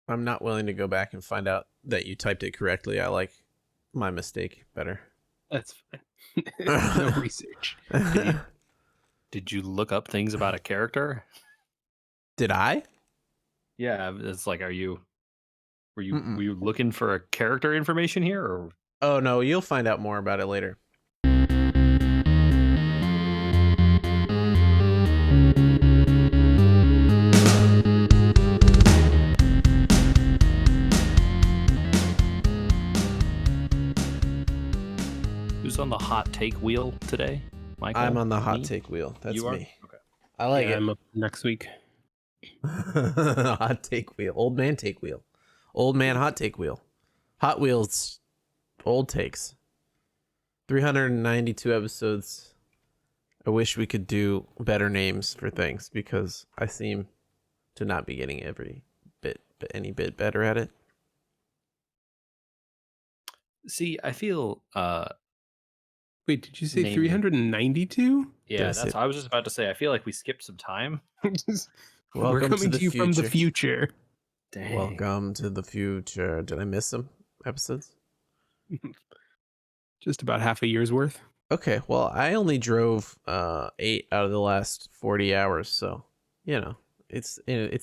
I'm not willing to go back and find out that you typed it correctly. I like my mistake better. That's fine. No research. Did you look up things about a character? Did I? Yeah, it's like, were you Mm-mm. looking for a character information here, or? Oh no, you'll find out more about it later. Who's on the hot take wheel today, Michael? I'm on the hot Me? take wheel. That's You are? me. Okay. I like it. I'm up next week. Hot take wheel. Old man take wheel. Old man hot take wheel. Hot Wheels old takes. 392 episodes. I wish we could do better names for things because I seem to not be getting any bit better at it. See, I feel Wait, did you say Naming. 392? yeah, That's it. I was just about to say. I feel like we skipped some time. We're Welcome coming to you from the future. Dang. Welcome to the future. Did I miss some episodes? Just about half a year's worth. Okay, well, I only drove 8 out of the last 40 hours, so it's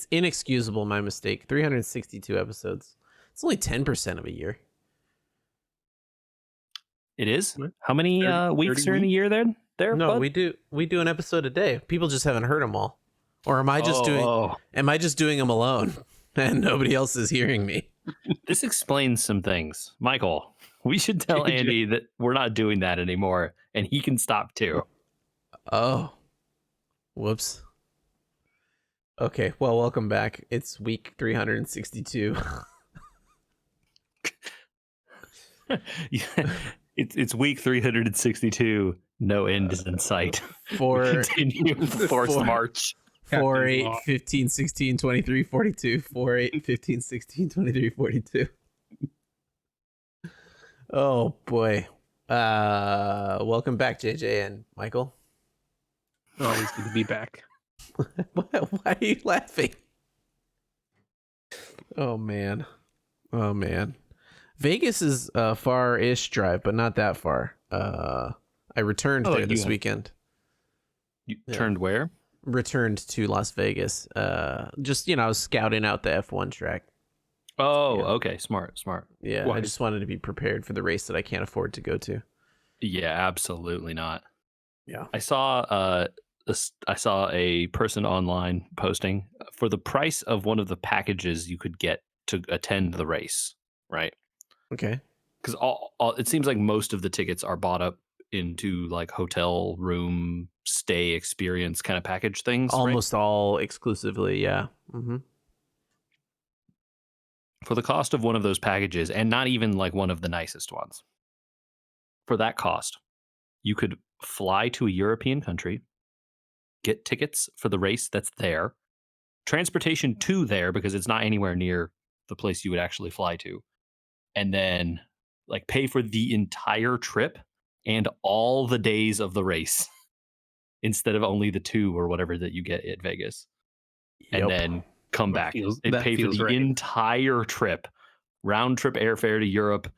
inexcusable. My mistake. 362 episodes. It's only 10% of a year. It is. What? How many 30 weeks are in a year then? There, No, bud? we do an episode a day. People just haven't heard them all, or am I just doing them alone and nobody else is hearing me? This explains some things, Michael. We should tell Andy that we're not doing that anymore, and he can stop too. Oh, whoops. Okay, well, welcome back. It's week 362. Yeah, it's week 362. No end is in sight. For Continue forced march. 4, 8, Law. 15, 16, 23, 42. 4, 8, 15, 16, 23, 42. Oh boy. Welcome back, JJ and Michael. Always good to be back. Why are you laughing? Oh man. Vegas is a far-ish drive, but not that far. I returned there this weekend. You turned where? Returned to Las Vegas. Just I was scouting out the F1 track. Oh, Yeah. okay. Smart. Yeah, Why? I just wanted to be prepared for the race that I can't afford to go to. Yeah, absolutely not. Yeah. I saw a person online posting for the price of one of the packages you could get to attend the race, right? Okay. Because all it seems like most of the tickets are bought up into like hotel room stay experience kind of package things. Almost all exclusively, yeah. Mm-hmm. For the cost of one of those packages, and not even like one of the nicest ones, for that cost, you could fly to a European country, get tickets for the race that's there, transportation to there because it's not anywhere near the place you would actually fly to, and then like pay for the entire trip and all the days of the race instead of only the 2 or whatever that you get at Vegas. And then come back and pay for the entire trip, round trip airfare to Europe,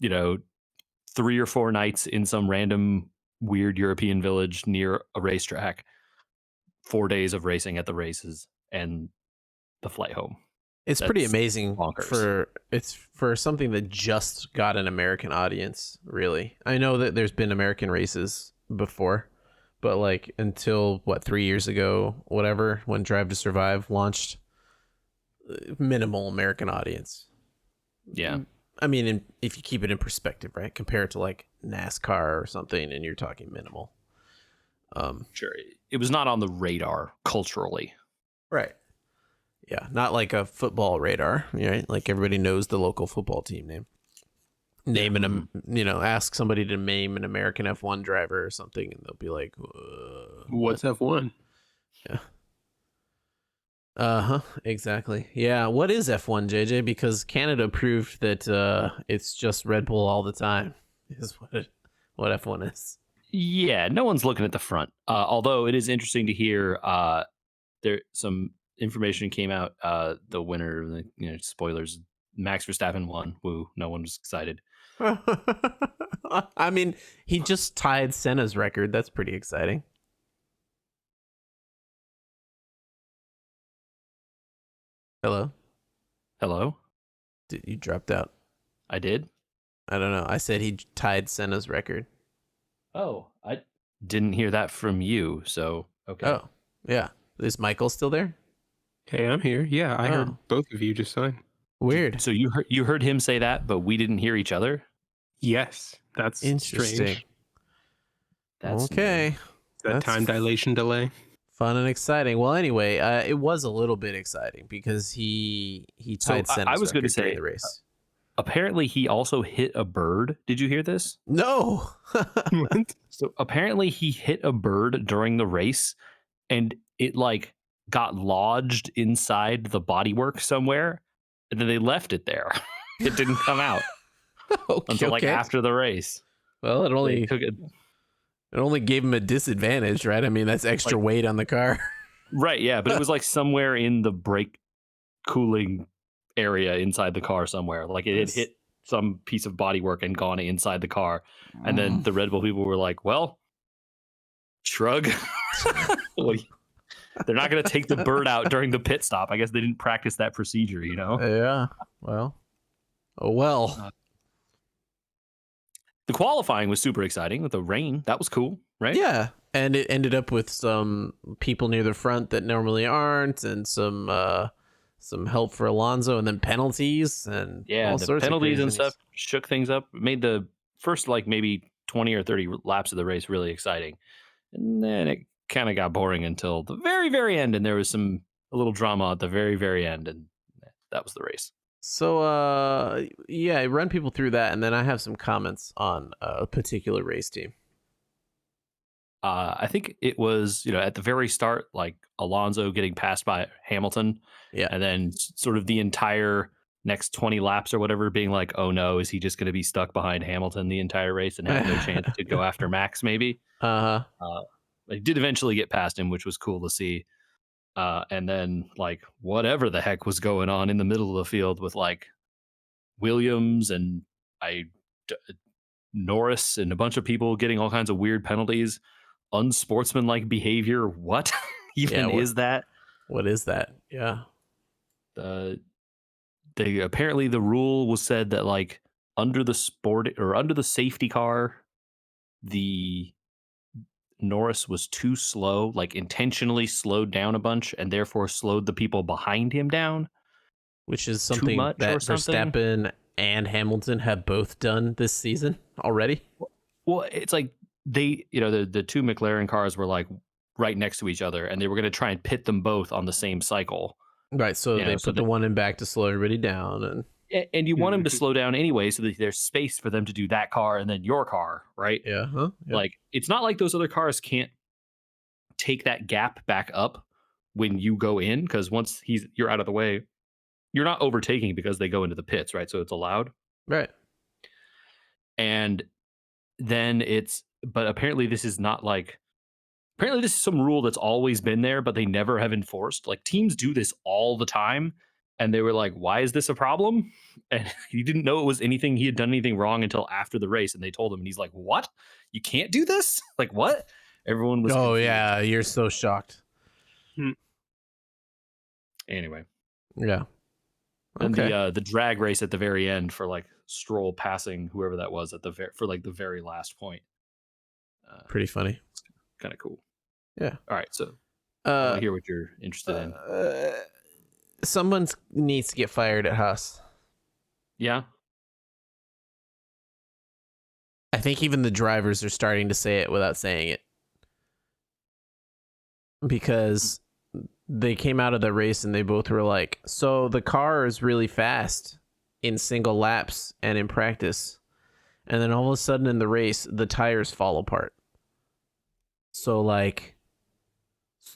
3 or 4 nights in some random weird European village near a racetrack, 4 days of racing at the races, and the flight home. It's pretty amazing bonkers. for something that just got an American audience, really. I know that there's been American races before, but like until 3 years ago, whatever, when Drive to Survive launched, minimal American audience. Yeah. I mean, if you keep it in perspective, right? Compare it to like NASCAR or something, and you're talking minimal. Sure. It was not on the radar culturally. Right. Yeah, not like a football radar, right? Like everybody knows the local football team name. Ask somebody to name an American F1 driver or something, and they'll be like, "What's F1?" Yeah. Exactly. Yeah. What is F1, JJ? Because Canada proved that it's just Red Bull all the time. Is what F1 is. Yeah, no one's looking at the front. Although it is interesting to hear there some information came out, the winner, spoilers, Max Verstappen won. Woo! No one was excited. I mean, he just tied Senna's record. That's pretty exciting. Hello? Hello? You dropped out. I did? I don't know. I said he tied Senna's record. Oh, I didn't hear that from you, so okay. Oh, yeah. Is Michael still there? Hey, I'm here. Yeah, I heard both of you just fine. Weird. So you heard him say that, but we didn't hear each other? Yes, that's Interesting. strange. That's okay. That time dilation delay. Fun and exciting. Well, anyway, it was a little bit exciting because he tied Senna's I was going to record during say the race. Apparently he also hit a bird. Did you hear this? No. What? So apparently he hit a bird during the race and it like got lodged inside the bodywork somewhere and then they left it there. It didn't come out until like after the race. Well, it only took it. It only gave him a disadvantage, right? I mean, that's extra weight on the car. Right, yeah, but it was like somewhere in the brake cooling area inside the car somewhere. Like it had hit some piece of bodywork and gone inside the car. And then the Red Bull people were like, well, shrug. They're not going to take the bird out during the pit stop. I guess they didn't practice that procedure, you know? Yeah, well. Oh, well. The qualifying was super exciting with the rain. That was cool, right? Yeah, and it ended up with some people near the front that normally aren't, and some help for Alonso, and then penalties and all the sorts penalties of and stuff shook things up. Made the first like maybe 20 or 30 laps of the race really exciting, and then it kind of got boring until the very, very end, and there was a little drama at the very, very end, and that was the race. So, yeah, run people through that, and then I have some comments on a particular race team. I think it was, at the very start, like Alonso getting passed by Hamilton. Yeah. And then sort of the entire next 20 laps or whatever being like, oh no, is he just going to be stuck behind Hamilton the entire race and have no chance to go after Max maybe? He did eventually get past him, which was cool to see. And then like whatever the heck was going on in the middle of the field with like Williams and Norris and a bunch of people getting all kinds of weird penalties, unsportsmanlike behavior. What is that? What is that? Yeah. They apparently the rule was said that like under the safety car, the Norris was too slow, like intentionally slowed down a bunch and therefore slowed the people behind him down. Which is something that Verstappen and Hamilton have both done this season already. Well, it's like they, the two McLaren cars were like right next to each other and they were going to try and pit them both on the same cycle. Right. So they put the one in back to slow everybody down. And you want them to slow down anyway so that there's space for them to do that car and then your car, right? Yeah. Huh? Yep. Like, it's not like those other cars can't take that gap back up when you go in, because once you're out of the way, you're not overtaking because they go into the pits, right? So it's allowed. Right. And then but apparently this is not like, apparently this is some rule that's always been there, but they never have enforced. Like teams do this all the time. And they were like, why is this a problem? And he didn't know it was anything. He had done anything wrong until after the race. And they told him, and he's like, what? You can't do this? Like, what? Everyone was confused. Yeah. You're so shocked. Anyway. Yeah. And the drag race at the very end for like Stroll passing whoever that was for like the very last point. Pretty funny. Kind of cool. Yeah. All right. So I want to hear what you're interested in. Someone needs to get fired at Haas. Yeah. I think even the drivers are starting to say it without saying it. Because they came out of the race and they both were like, so the car is really fast in single laps and in practice. And then all of a sudden in the race, the tires fall apart. So like,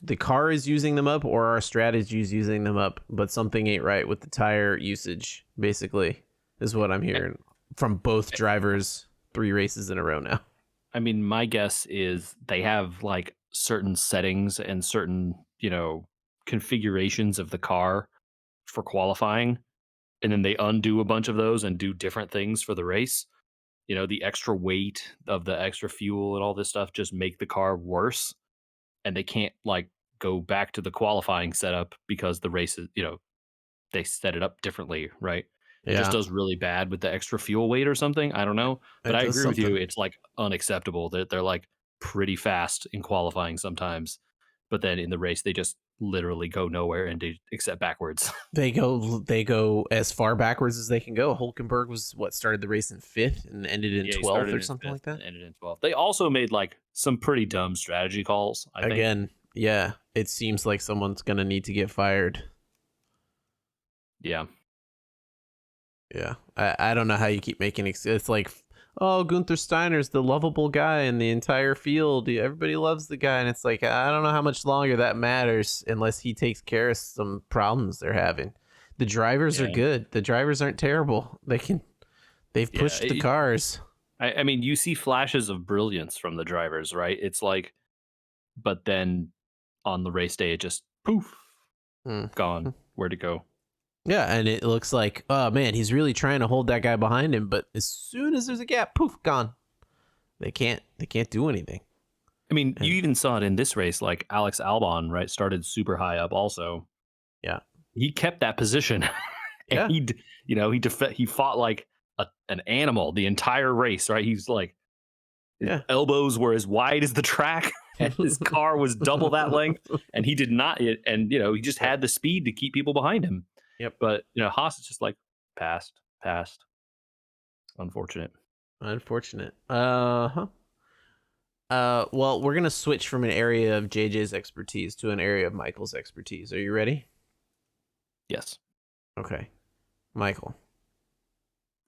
the car is using them up or our strategy is using them up, but something ain't right with the tire usage, basically, is what I'm hearing from both drivers 3 races in a row now. I mean, my guess is they have like certain settings and certain, configurations of the car for qualifying, and then they undo a bunch of those and do different things for the race. The extra weight of the extra fuel and all this stuff just make the car worse, and they can't like go back to the qualifying setup because the race is, they set it up differently, right? It just Yeah, does really bad with the extra fuel weight or something. I don't know, but it I does agree with you. something. It's like unacceptable that they're like pretty fast in qualifying sometimes, but then in the race they just literally go nowhere and do except backwards. They go as far backwards as they can go. Hulkenberg was what started the race in 5th and ended in Yeah, he 12th started or in something fifth like that. and ended in 12th. They also made like some pretty dumb strategy calls, I think. Again, yeah, it seems like someone's gonna need to get fired. Yeah. Yeah, I don't know how you keep making it's like, oh, Gunther Steiner's the lovable guy in the entire field. Everybody loves the guy, and it's like I don't know how much longer that matters unless he takes care of some problems they're having. The drivers are Yeah. good. The drivers aren't terrible. They've Yeah. pushed the cars. I mean, you see flashes of brilliance from the drivers, right? It's like, but then on the race day, it just poof, Hmm. gone. Where'd it go? Yeah, and it looks like, oh man, he's really trying to hold that guy behind him, but as soon as there's a gap, poof, gone. They can't do anything. I mean, you And even saw it in this race. Like Alex Albon, right, started super high up. Also, yeah, he kept that position, and yeah, he fought like an animal the entire race. Right, he's like his yeah. elbows were as wide as the track, and his car was double that length, and he did not. And he just Yep. had the speed to keep people behind him. Yep. But Haas is just like passed. Unfortunate. Unfortunate. Huh. Well, we're gonna switch from an area of JJ's expertise to an area of Michael's expertise. Are you ready? Yes. Okay. Michael,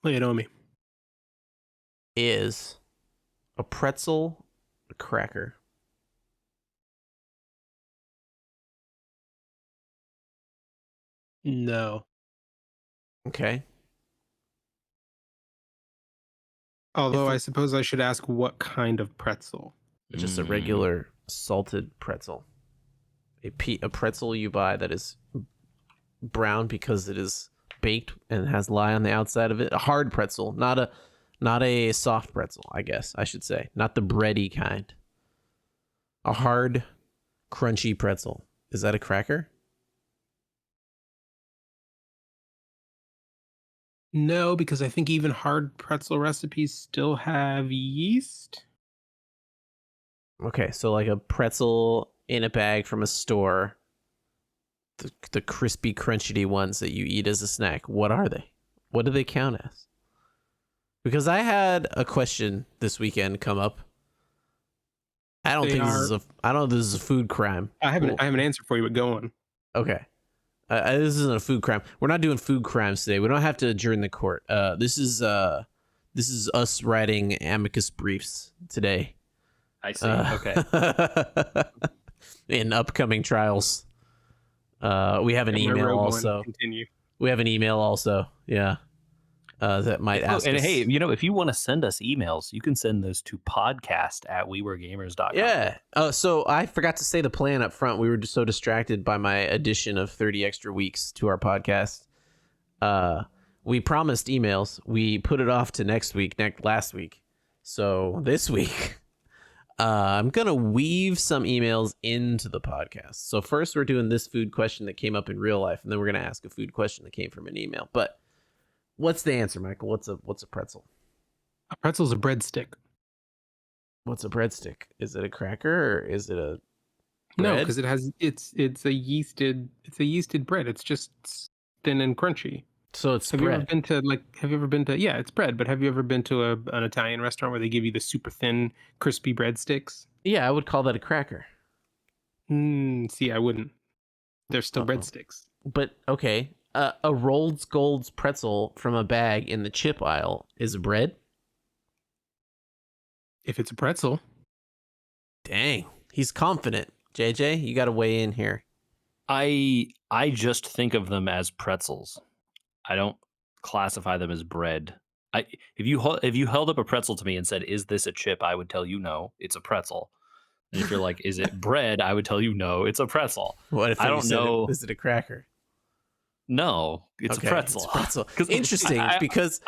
Lay it on me. is a pretzel a cracker? No. Okay. Although If I suppose I should ask what kind of pretzel. just a regular salted pretzel. A pretzel you buy that is brown because it is baked and has lye on the outside of it. A hard pretzel, not a soft pretzel, I guess I should say. Not the bready kind. A hard, crunchy pretzel. Is that a cracker? No, because I think even hard pretzel recipes still have yeast. Okay, so like a pretzel in a bag from a store, the crispy, crunchy ones that you eat as a snack. What are they? What do they count as? Because I had a question this weekend come up. I don't They think are. I don't know if this is a food crime. I have Well, an answer for you, but go on. okay. This isn't a food crime. We're not doing food crimes today. We don't have to adjourn the court. This is us writing amicus briefs today. I see. Okay. In upcoming trials. We have an Get my email robe on. also. Continue. We have an email also. Yeah. That might ask and us. hey, if you want to send us emails, you can send those to podcast@weweregamers.com. Yeah. So I forgot to say the plan up front. We were just so distracted by my addition of 30 extra weeks to our podcast. We promised emails. We put it off to last week. So this week, I'm going to weave some emails into the podcast. So first we're doing this food question that came up in real life, and then we're going to ask a food question that came from an email. But what's the answer, Michael? What's a pretzel? A pretzel's a breadstick. What's a breadstick? Is it a cracker or is it a bread? No, because it has it's a yeasted bread. It's just thin and crunchy. So it's Have you bread. ever been to yeah, it's bread, but have you ever been to an Italian restaurant where they give you the super thin, crispy breadsticks? Yeah, I would call that a cracker. See, I wouldn't. They're still Uh-oh. breadsticks. But okay, a Rolled Gold's pretzel from a bag in the chip aisle is a bread? If it's a pretzel. Dang, he's confident. JJ, you got to weigh in here. I just think of them as pretzels. I don't classify them as bread. If you held up a pretzel to me and said, "Is this a chip?" I would tell you no, it's a pretzel. And if you're like, is it bread? I would tell you, no, it's a pretzel. What if I you don't said know. Is it a cracker? No, it's Okay, a pretzel. It's pretzel. 'Cause Interesting, because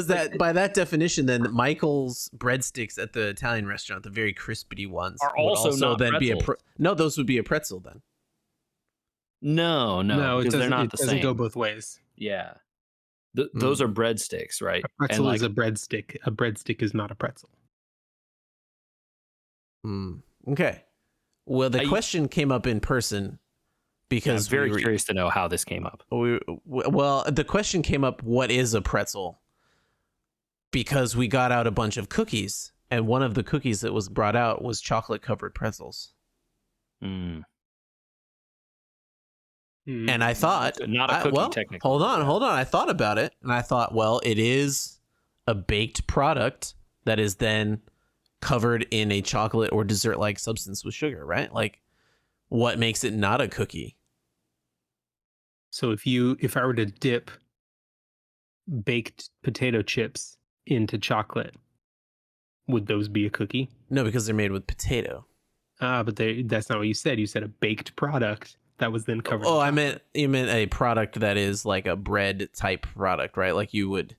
that by that definition, then Michael's breadsticks at the Italian restaurant, the very crispy ones, Are would also not then be a pretzels. no. Those would be a pretzel then. No, No, it because they're doesn't. not It the doesn't same. go both ways. Yeah. Those are breadsticks, right? A pretzel and is a breadstick. A breadstick is not a pretzel. Okay. Well, the question came up in person because I'm very curious to know how this came up. Well, the question came up, what is a pretzel? Because we got out a bunch of cookies, and one of the cookies that was brought out was chocolate-covered pretzels. Mm. And I thought, not a cookie, technically. Hold on. I thought about it, and I thought, well, it is a baked product that is then covered in a chocolate or dessert-like substance with sugar, right? Like, what makes it not a cookie? So if I were to dip baked potato chips into chocolate, would those be a cookie? No, because they're made with potato. But that's not what you said. You said a baked product that was then covered. Oh, you meant a product that is like a bread type product, right? Like you would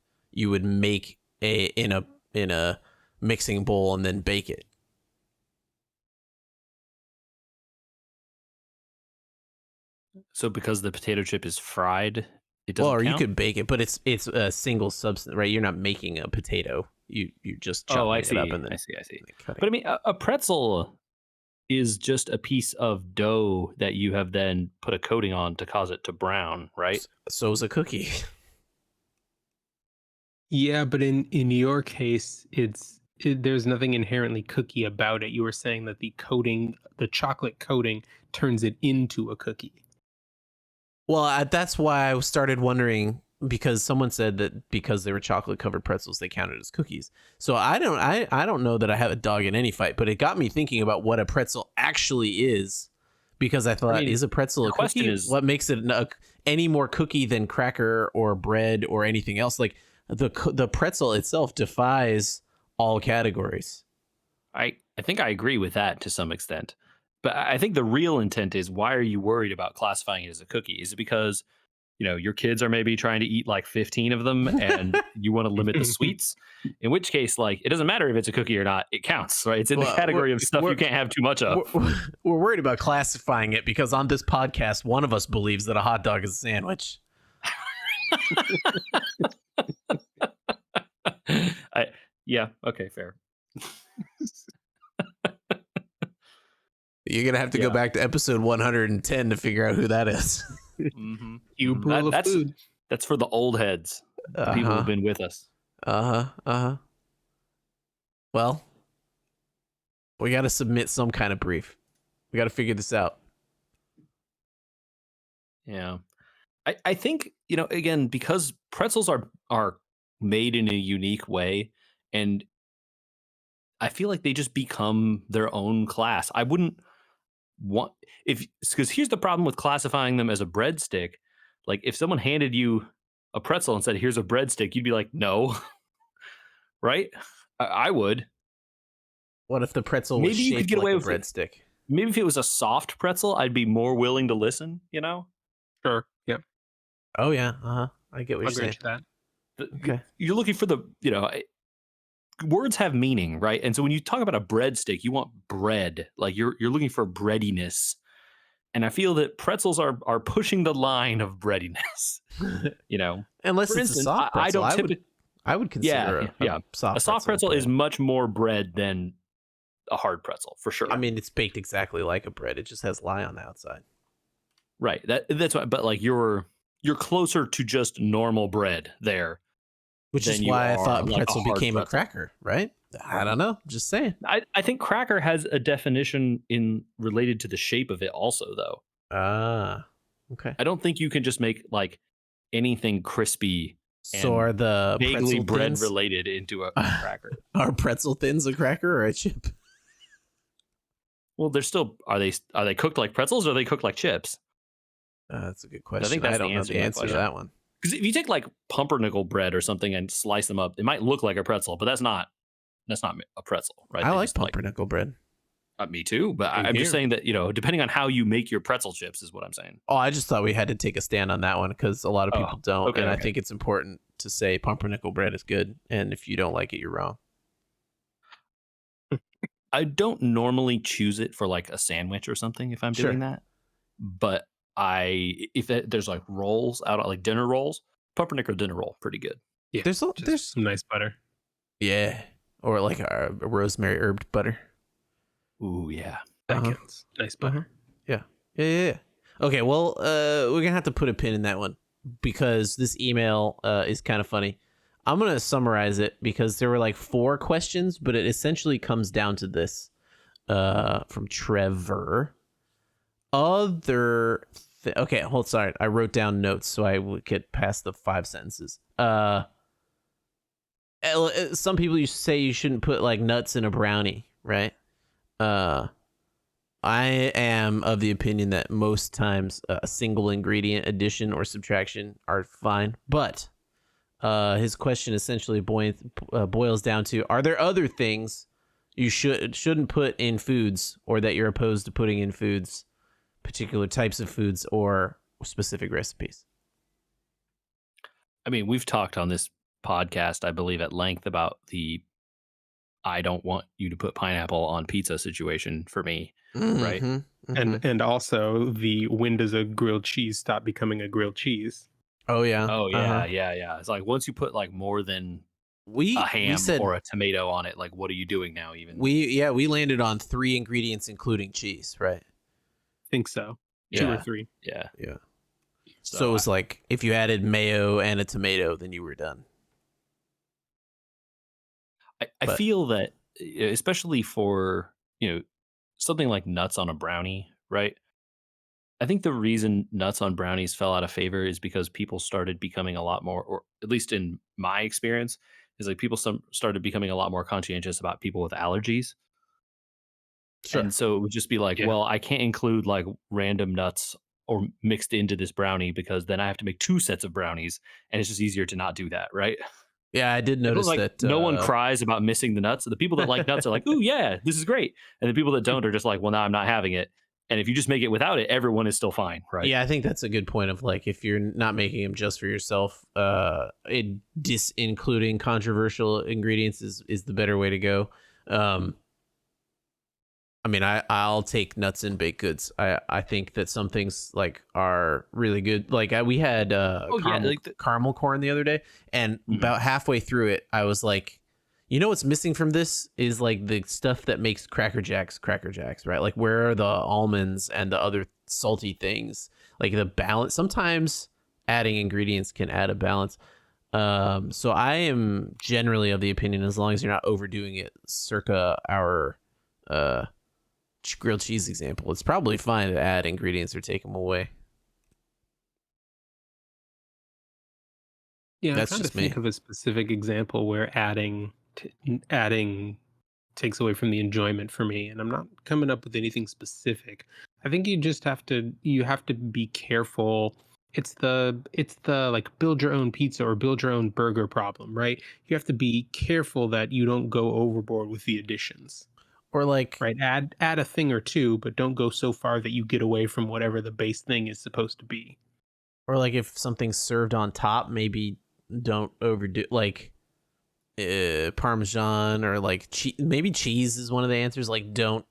make in a mixing bowl and then bake it. So because the potato chip is fried, it doesn't Or count? you could bake it, but it's a single substance, right? You're not making a potato. You just chopping it up and then I see. cutting. But I mean, a pretzel is just a piece of dough that you have then put a coating on to cause it to brown, right? So is a cookie. Yeah, but in your case, there's nothing inherently cookie about it. You were saying that the chocolate coating, turns it into a cookie. Well, that's why I started wondering, because someone said that because they were chocolate covered pretzels, they counted as cookies. So I don't know that I have a dog in any fight, but it got me thinking about what a pretzel actually is, because I thought, is a pretzel a cookie? What makes it any more cookie than cracker or bread or anything else? Like the pretzel itself defies all categories. I think I agree with that to some extent. But I think the real intent is, why are you worried about classifying it as a cookie? Is it because, your kids are maybe trying to eat like 15 of them and you want to limit the sweets? In which case, like, it doesn't matter if it's a cookie or not. It counts, right? It's in the category of stuff you can't have too much of. We're worried about classifying it because on this podcast, one of us believes that a hot dog is a sandwich. Yeah, okay, fair. You're gonna have to go back to episode 110 to figure out who that is. Food. That's for the old heads, the people who've been with us. Well, we got to submit some kind of brief. We got to figure this out. Yeah, I think, again, because pretzels are made in a unique way, and I feel like they just become their own class. I wouldn't want, because here's the problem with classifying them as a breadstick. Like, if someone handed you a pretzel and said, here's a breadstick, you'd be like, no. Right? I would. What if the pretzel was shaped you could get away with a breadstick? Maybe if it was a soft pretzel, I'd be more willing to listen, Sure. Yep. Oh yeah. I get what you're saying. That. Okay. You're looking for the, words have meaning, right? And so when you talk about a breadstick, you want bread. Like, you're looking for breadiness. And I feel that pretzels are pushing the line of breadiness. Unless for it's instance, a soft pretzel, I would consider a soft pretzel is much more bread than a hard pretzel, for sure. I mean, it's baked exactly like a bread. It just has lye on the outside. Right. That's why. But like, you're closer to just normal bread there. Which is why I thought pretzel became a cracker, right? I don't know. Just saying. I think cracker has a definition related to the shape of it also, though. Okay. I don't think you can just make like anything crispy. So are the vaguely bread thins related into a cracker? Are pretzel thins a cracker or a chip? Well, they're still are they cooked like pretzels or are they cooked like chips? That's a good question. I think that's don't know the answer to that one. Because if you take like pumpernickel bread or something and slice them up, it might look like a pretzel, but that's not a pretzel, right? I like pumpernickel bread. Me too, but Same I'm just here. saying that, depending on how you make your pretzel chips is what I'm saying. Oh, I just thought we had to take a stand on that one because a lot of Oh, people don't, okay, and I okay. think it's important to say pumpernickel bread is good, and if you don't like it, you're wrong. I don't normally choose it for like a sandwich or something if I'm doing Sure. that, but there's like rolls out like dinner rolls, pumpernickel dinner roll, pretty good. Yeah, just There's some nice butter. yeah, or like a rosemary herbed butter. Ooh, yeah. That Uh-huh. counts. Nice butter. Yeah. Yeah. Okay, well, we're gonna have to put a pin in that one because this email is kind of funny. I'm gonna summarize it because there were like 4 questions, but it essentially comes down to this. From Trevor. Okay, sorry. I wrote down notes so I would get past the 5 sentences. Some people say you shouldn't put like nuts in a brownie, right? Uh I am of the opinion that most times a single ingredient addition or subtraction are fine, but his question essentially boils down to: are there other things you shouldn't put in foods, or that you're opposed to putting in foods, particular types of foods or specific recipes? I mean, we've talked on this podcast, I believe, at length about the I don't want you to put pineapple on pizza situation for me, right? Mm-hmm. Mm-hmm. And also the when does a grilled cheese stop becoming a grilled cheese? Oh yeah. Oh Uh-huh. yeah. It's like once you put like more than a We ham said or a tomato on it, like what are you doing now even? we landed on 3 ingredients including cheese, right? Think so. Yeah. 2 or 3. Yeah. Yeah. So it So was like if you added mayo and a tomato, then you were done. I But feel that especially for, something like nuts on a brownie, right? I think the reason nuts on brownies fell out of favor is because people started becoming a lot more, or at least in my experience, is like people started becoming a lot more conscientious about people with allergies. sure. And so it would just be like, Yeah. well, I can't include like random nuts or mixed into this brownie because then I have to make 2 sets of brownies and it's just easier to not do that, right? Yeah, I did It feels notice like that. no one cries about missing the nuts. The people that like nuts are like, "Ooh, yeah, this is great." And the people that don't are just like, "Well, now I'm not having it." And if you just make it without it, everyone is still fine, right? Yeah, I think that's a good point of like if you're not making them just for yourself, including controversial ingredients is the better way to go. Um, I mean, I'll take nuts in baked goods. I think that some things like are really good. Like we had Oh yeah, like caramel corn the other day, and Mhm. about halfway through it, I was like, you know what's missing from this is like the stuff that makes Cracker Jacks, right? Like where are the almonds and the other salty things? Like the balance. Sometimes adding ingredients can add a balance. So I am generally of the opinion, as long as you're not overdoing it, circa our uh grilled cheese example, it's probably fine to add ingredients or take them away. Yeah, I'm That's trying to just me. think of a specific example where adding takes away from the enjoyment for me, and I'm not coming up with anything specific. I think you have to be careful. It's the like build your own pizza or build your own burger problem, right? You have to be careful that you don't go overboard with the additions, Or like, right? Add a thing or two, but don't go so far that you get away from whatever the base thing is supposed to be. if something's served on top, maybe don't overdo like parmesan or like maybe cheese is one of the answers. Like don't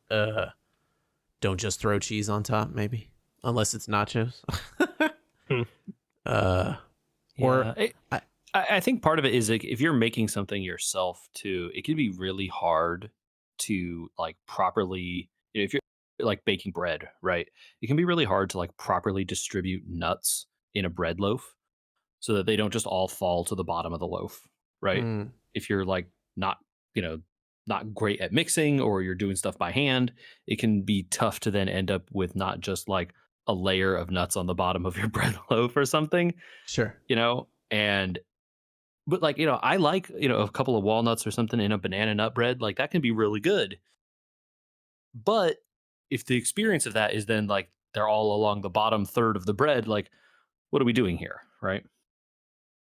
just throw cheese on top, maybe unless it's nachos. Hmm. uh, or Yeah. I, I think part of it is like if you're making something yourself too, it can be really hard to like properly, if you're like baking bread, right? It can be really hard to like properly distribute nuts in a bread loaf so that they don't just all fall to the bottom of the loaf, right? mm, If you're like not, you know, not great at mixing or you're doing stuff by hand, it can be tough to then end up with not just like a layer of nuts on the bottom of your bread loaf or something, sure. and but like, I like, a couple of walnuts or something in a banana nut bread, like that can be really good. But if the experience of that is then like they're all along the bottom third of the bread, like what are we doing here, right?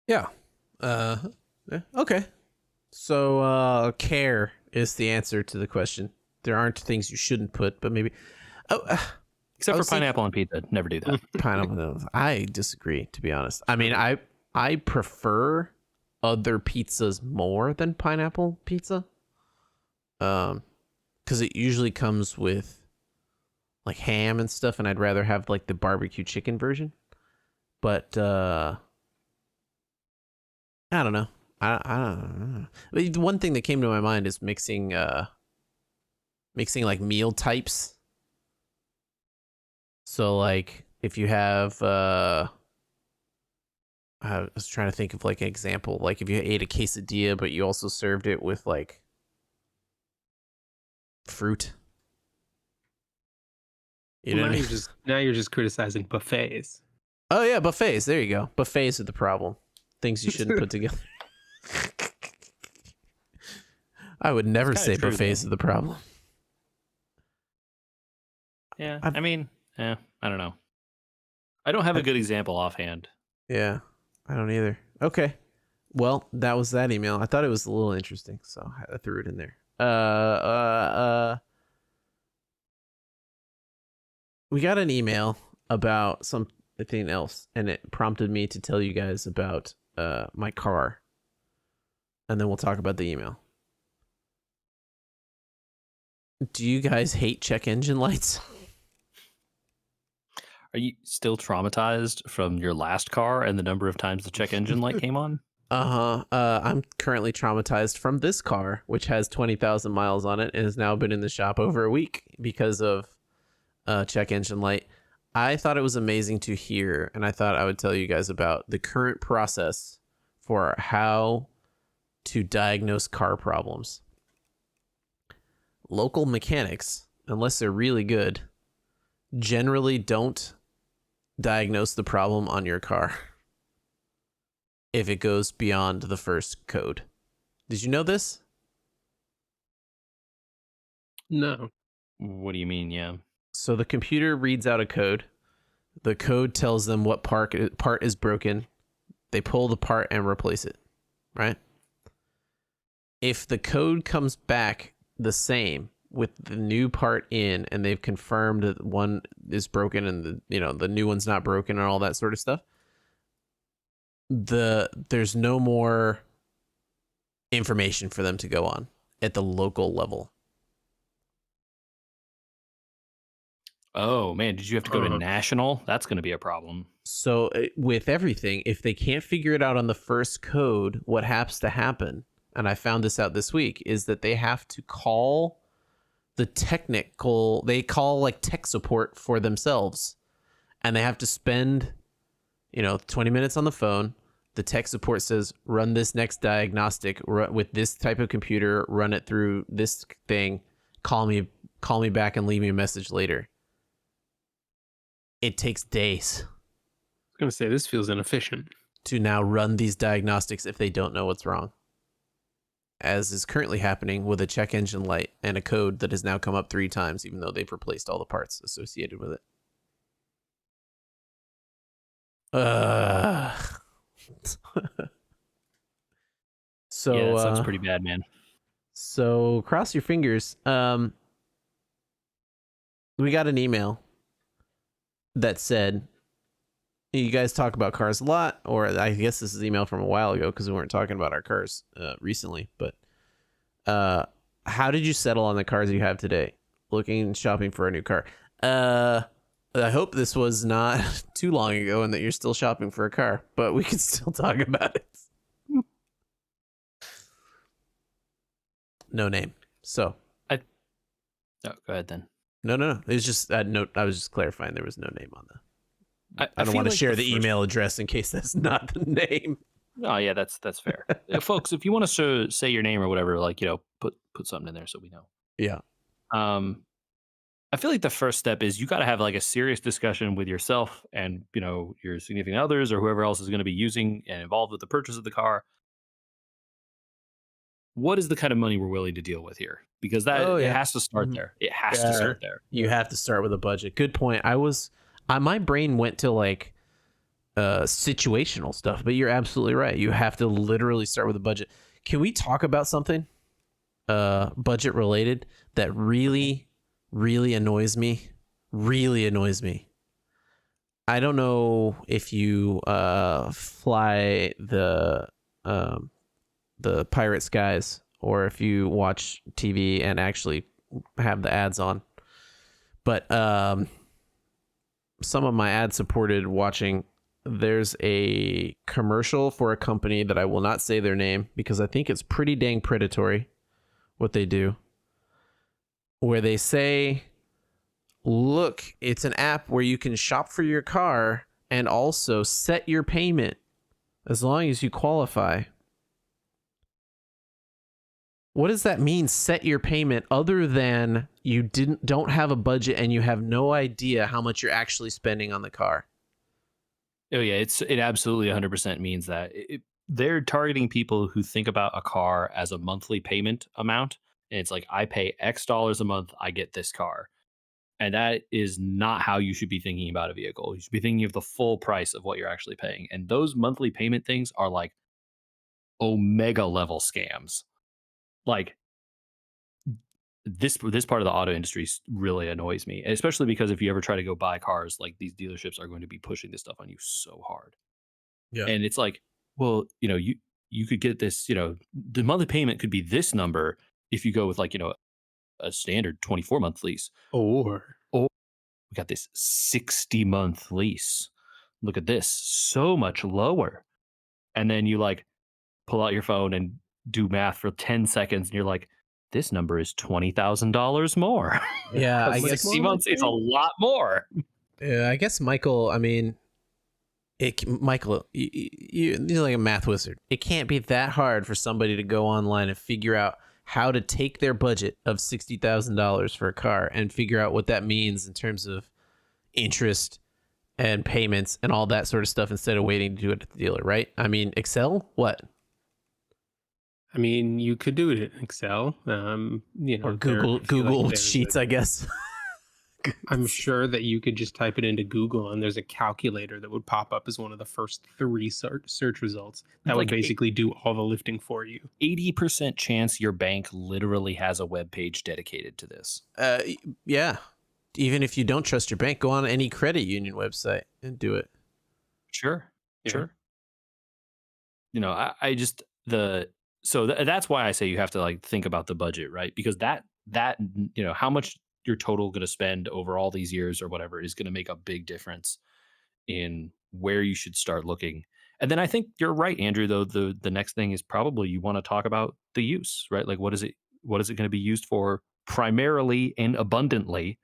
Yeah. Yeah, okay. So care is the answer to the question. there aren't things you shouldn't put, but maybe. Oh, Except I for was thinking- pineapple on pizza. Never do that. pineapple. I disagree, to be honest. I mean, I prefer other pizzas more than pineapple pizza. Because it usually comes with like ham and stuff, and I'd rather have like the barbecue chicken version. But I don't know. I don't know. But the one thing that came to my mind is mixing like meal types. So like if you have I was trying to think of like an example, like if you ate a quesadilla but you also served it with like fruit. You know now what I mean? you're just criticizing buffets. Oh yeah, buffets. There you go. Buffets are the problem. Things you shouldn't put together. I would never It's kinda say true, buffets though. are the problem. Yeah, I've- I mean, I don't know. I don't have a good example offhand. Yeah, I don't either. Okay. Well, that was that email. I thought it was a little interesting, so I threw it in there. We got an email about something else, and it prompted me to tell you guys about my car, and then we'll talk about the email. Do you guys hate check engine lights? Are you still traumatized from your last car and the number of times the check engine light came on? I'm currently traumatized from this car, which has 20,000 miles on it and has now been in the shop over a week because of check engine light. I thought it was amazing to hear, and I thought I would tell you guys about the current process for how to diagnose car problems. Local mechanics, unless they're really good, generally don't diagnose the problem on your car if it goes beyond the first code. Did you know this? No. What do you mean? Yeah. So the computer reads out a code. The code tells them what part is broken. They pull the part and replace it, right? If the code comes back the same with the new part in, and they've confirmed that one is broken and the new one's not broken and all that sort of stuff, there's no more information for them to go on at the local level. Oh man, did you have to go to national? That's going to be a problem. So with everything, if they can't figure it out on the first code, what has to happen, and I found this out this week, is that they have to call they call like tech support for themselves, and they have to spend 20 minutes on the phone. The tech support says, run this next diagnostic with this type of computer, run it through this thing, call me back and leave me a message later. It takes days I was going to say, this feels inefficient. to now run these diagnostics if they don't know what's wrong, as is currently happening with a check engine light and a code that has now come up 3 times, even though they've replaced all the parts associated with it. So Yeah, that sounds pretty bad, man. So cross your fingers. We got an email that said, you guys talk about cars a lot, or I guess this is an email from a while ago because we weren't talking about our cars recently, but how did you settle on the cars you have today? Looking and shopping for a new car. I hope this was not too long ago and that you're still shopping for a car, but we can still talk about it. No name. So. Oh, go ahead then. No. It was just that note. I was just clarifying there was no name on the. I don't feel want to like share the the first- email address in case that's not the name. Oh yeah, that's fair. Folks, if you want to say your name or whatever, like put something in there so we know. Yeah. I feel like the first step is you got to have like a serious discussion with yourself and your significant others or whoever else is going to be using and involved with the purchase of the car. What is the kind of money we're willing to deal with here? Because it has to start there. It has to start there. You have to start with a budget. Good point. My brain went to like situational stuff, but you're absolutely right. You have to literally start with a budget. Can we talk about something? budget related that really annoys me. Really annoys me. I don't know if you fly the pirate skies or if you watch TV and actually have the ads on. But some of my ad supported watching, there's a commercial for a company that I will not say their name because I think it's pretty dang predatory what they do, where they say, look, it's an app where you can shop for your car and also set your payment as long as you qualify. What does that mean, set your payment, other than you don't have a budget and you have no idea how much you're actually spending on the car? Oh yeah, it absolutely 100% means that they're targeting people who think about a car as a monthly payment amount, and it's like I pay X dollars a month, I get this car, and that is not how you should be thinking about a vehicle. You should be thinking of the full price of what you're actually paying, and those monthly payment things are like omega level scams. Like this part of the auto industry really annoys me, especially because if you ever try to go buy cars, like these dealerships are going to be pushing this stuff on you so hard. Yeah. And it's like, well, you could get this, the monthly payment could be this number if you go with like, a standard 24-month lease. Or Or we got this 60-month lease. Look at this, so much lower. And then you like pull out your phone and do math for 10 seconds and you're like, this number is $20,000 more. Yeah, I Because guess. 60 months is a lot more. Yeah, I guess Michael. I mean, Michael, you're like a math wizard. It can't be that hard for somebody to go online and figure out how to take their budget of $60,000 for a car and figure out what that means in terms of interest and payments and all that sort of stuff instead of waiting to do it at the dealer, right? I mean, Excel, what? I mean, you could do it in Excel. Or I feel like Google there's Sheets, I guess. I'm sure that you could just type it into Google and there's a calculator that would pop up as one of the first three search results that would Like basically do all the lifting for you. 80% chance your bank literally has a web page dedicated to this. Yeah. Even if you don't trust your bank, go on any credit union website and do it. Sure. Yeah. Sure. I just that's why I say you have to like think about the budget, right? Because how much your total going to spend over all these years or whatever is going to make a big difference in where you should start looking. And then I think you're right, Andrew, though the next thing is probably you want to talk about the use, right? Like what is it going to be used for primarily and abundantly,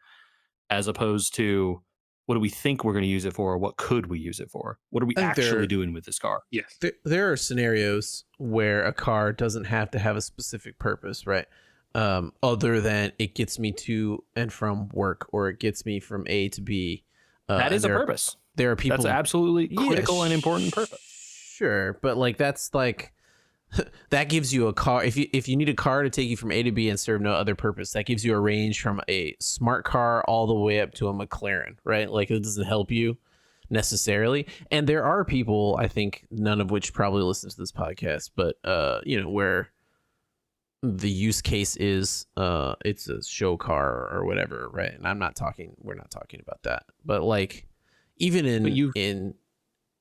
as opposed to what do we think we're going to use it for? Or what could we use it for? What are we I think actually doing with this car? Yes. There are scenarios where a car doesn't have to have a specific purpose, right? Other than it gets me to and from work or it gets me from A to B. That is a purpose. There are people. That's absolutely critical and important purpose. Sure, but like that's like that gives you a car. If you need a car to take you from A to B and serve no other purpose, that gives you a range from a smart car all the way up to a McLaren, right? Like it doesn't help you necessarily. And there are people, I think, none of which probably listen to this podcast, but where the use case is it's a show car or whatever, right? And we're not talking about that. But like even in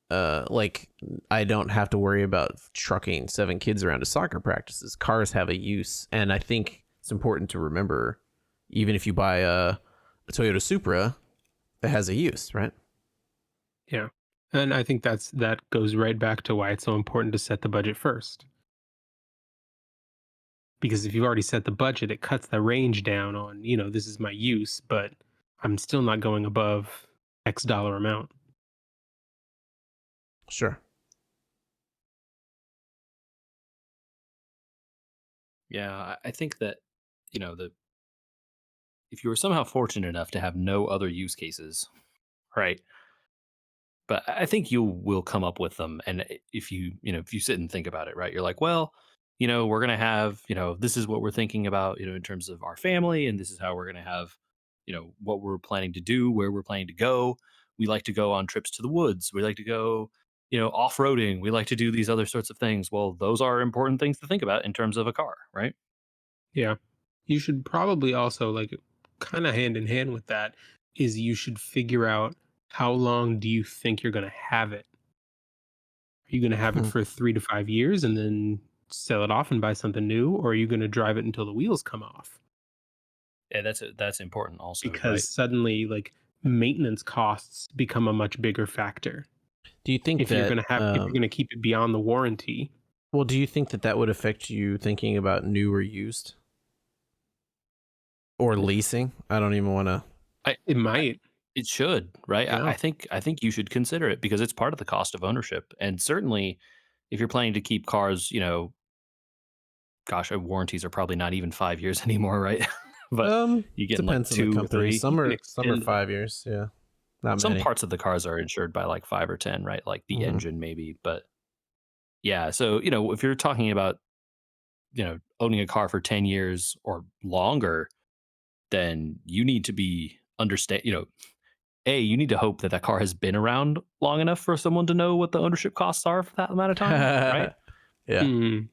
like I don't have to worry about trucking 7 kids around to soccer practices. Cars have a use, and I think it's important to remember, even if you buy a Toyota Supra, that has a use, right? Yeah. And I think that goes right back to why it's so important to set the budget first. Because if you've already set the budget, it cuts the range down on, this is my use, but I'm still not going above X dollar amount. Sure. Yeah, I think that if you were somehow fortunate enough to have no other use cases, right? But I think you will come up with them. And if you sit and think about it, right, you're like, well, we're going to have, this is what we're thinking about, in terms of our family. And this is how we're going to have, what we're planning to do, where we're planning to go. We like to go on trips to the woods. We like to go, off-roading. We like to do these other sorts of things. Well, those are important things to think about in terms of a car, right? Yeah. You should probably also, like, kind of hand in hand with that, is you should figure out how long do you think you're going to have it. Are you going to have it Hmm. for 3 to 5 years and then sell it off and buy something new, or are you going to drive it until the wheels come off? Yeah, that's important also, Because right? suddenly, like, maintenance costs become a much bigger factor. Do you think that If you're gonna keep it beyond the warranty. well, do you think that that would affect you thinking about new or used or leasing? I don't even want to. I, It I might, it should, right? yeah. I think you should consider it because it's part of the cost of ownership. And certainly if you're planning to keep cars, gosh, warranties are probably not even 5 years anymore, right? But you get in like Depends on the 2 or company. 3. You can Some are extend them. 5 years. Yeah, not Some many. parts of the cars are insured by like 5 or 10, right? Like the Hmm. engine maybe, but yeah, so, if you're talking about, owning a car for 10 years or longer, then you need to be understand, A, you need to hope that that car has been around long enough for someone to know what the ownership costs are for that amount of time, right? Yeah. Mm,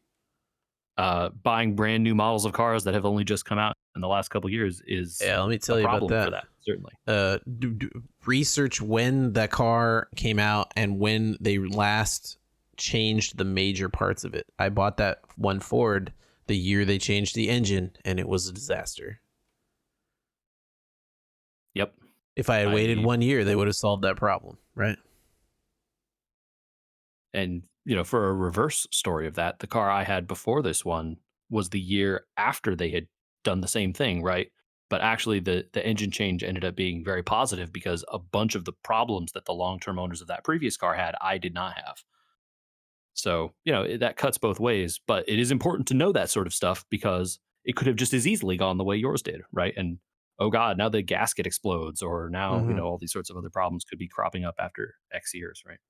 Buying brand new models of cars that have only just come out in the last couple years is Yeah, let me a tell you about problem for that. that, certainly. Research when that car came out and when they last changed the major parts of it. I bought that one Ford the year they changed the engine, and it was a disaster. Yep. If I had waited I 1 year, they would have solved that problem, right? And, for a reverse story of that, the car I had before this one was the year after they had done the same thing, right? But actually, the engine change ended up being very positive because a bunch of the problems that the long term owners of that previous car had, I did not have. So, that cuts both ways. But it is important to know that sort of stuff because it could have just as easily gone the way yours did, right? And oh God, now the gasket explodes, or now, Hmm. all these sorts of other problems could be cropping up after X years, right?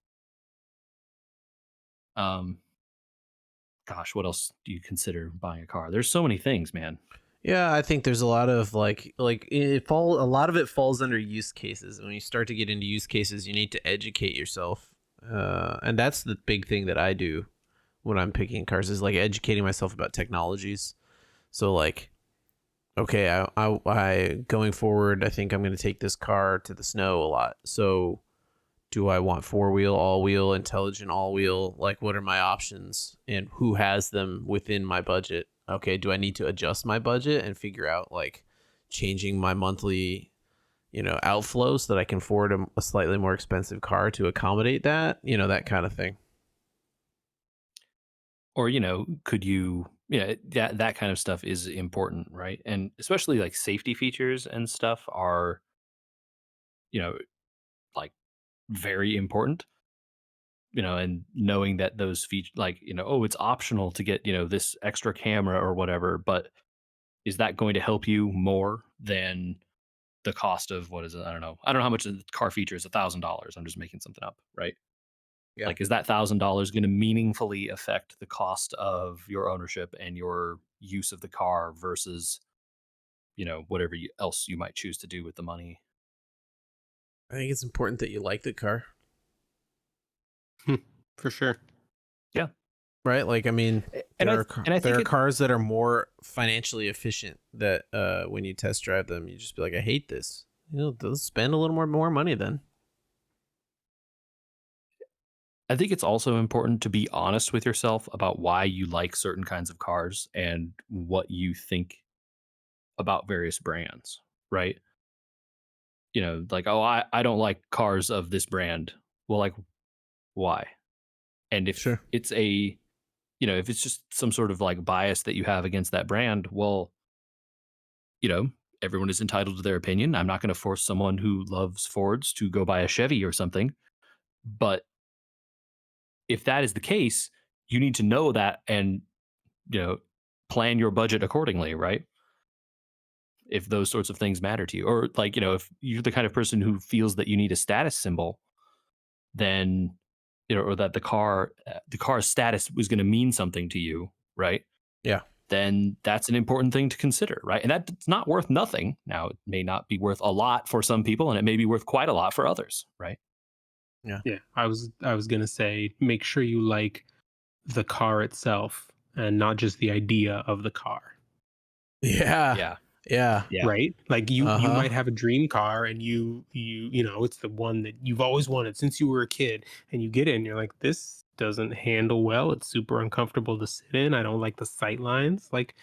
Um, Gosh, what else do you consider buying a car? There's so many things, man. Yeah, I think there's a lot of a lot of it falls under use cases. When you start to get into use cases, you need to educate yourself, and that's the big thing that I do when I'm picking cars is like educating myself about technologies. So like, okay, I going forward, I think I'm going to take this car to the snow a lot. So do I want four wheel, all wheel, intelligent all wheel? Like, what are my options and who has them within my budget? Okay, do I need to adjust my budget and figure out like changing my monthly, outflows so that I can afford a slightly more expensive car to accommodate that, that kind of thing. Or, could you, that kind of stuff is important, right? And especially like safety features and stuff are, you know, like very important, and knowing that those features, like, oh, it's optional to get, this extra camera or whatever, but is that going to help you more than the cost of what is it? I don't know. I don't know how much the car features $1,000. I'm just making something up, right? Yeah. Like, is that $1,000 going to meaningfully affect the cost of your ownership and your use of the car versus, whatever else you might choose to do with the money? I think it's important that you like the car, for sure. Yeah, right? Like, I mean, and I there think are it. cars that are more financially efficient that when you test drive them, you just be like, I hate this. They'll spend a little more money then. I think it's also important to be honest with yourself about why you like certain kinds of cars and what you think about various brands, right? Like, oh, I don't like cars of this brand. Well, like, why? And if Sure. it's if it's just some sort of like bias that you have against that brand, well, you know, everyone is entitled to their opinion. I'm not going to force someone who loves Fords to go buy a Chevy or something. But if that is the case, you need to know that and, you know, plan your budget accordingly, right? If those sorts of things matter to you. Or like, if you're the kind of person who feels that you need a status symbol, then, or that the car's status was going to mean something to you, right? Yeah. Then that's an important thing to consider, right? And that's not worth nothing. Now, it may not be worth a lot for some people, and it may be worth quite a lot for others, right? Yeah. Yeah, I was gonna say, make sure you like the car itself and not just the idea of the car. Yeah. Yeah. Yeah. right? Like you Uh-huh. might have a dream car, and you know it's the one that you've always wanted since you were a kid, and you get it and you're like, this doesn't handle well, it's super uncomfortable to sit in, I don't like the sight lines. Like,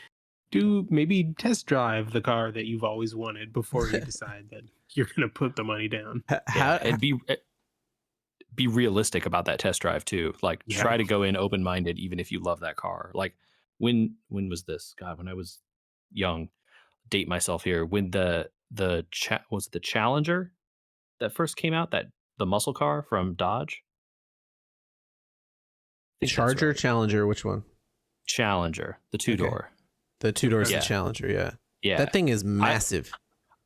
do maybe test drive the car that you've always wanted before you decide that you're gonna put the money down. Yeah, and be realistic about that test drive too. Like Yeah. try to go in open minded, even if you love that car. Like when was this? God, when I was young. Date myself here. When was it the Challenger that first came out, that the muscle car from Dodge. I think that's Charger, right. Challenger, which one? Challenger, the 2-door. The 2-door's Yeah. the Challenger, yeah. Yeah, That thing is massive.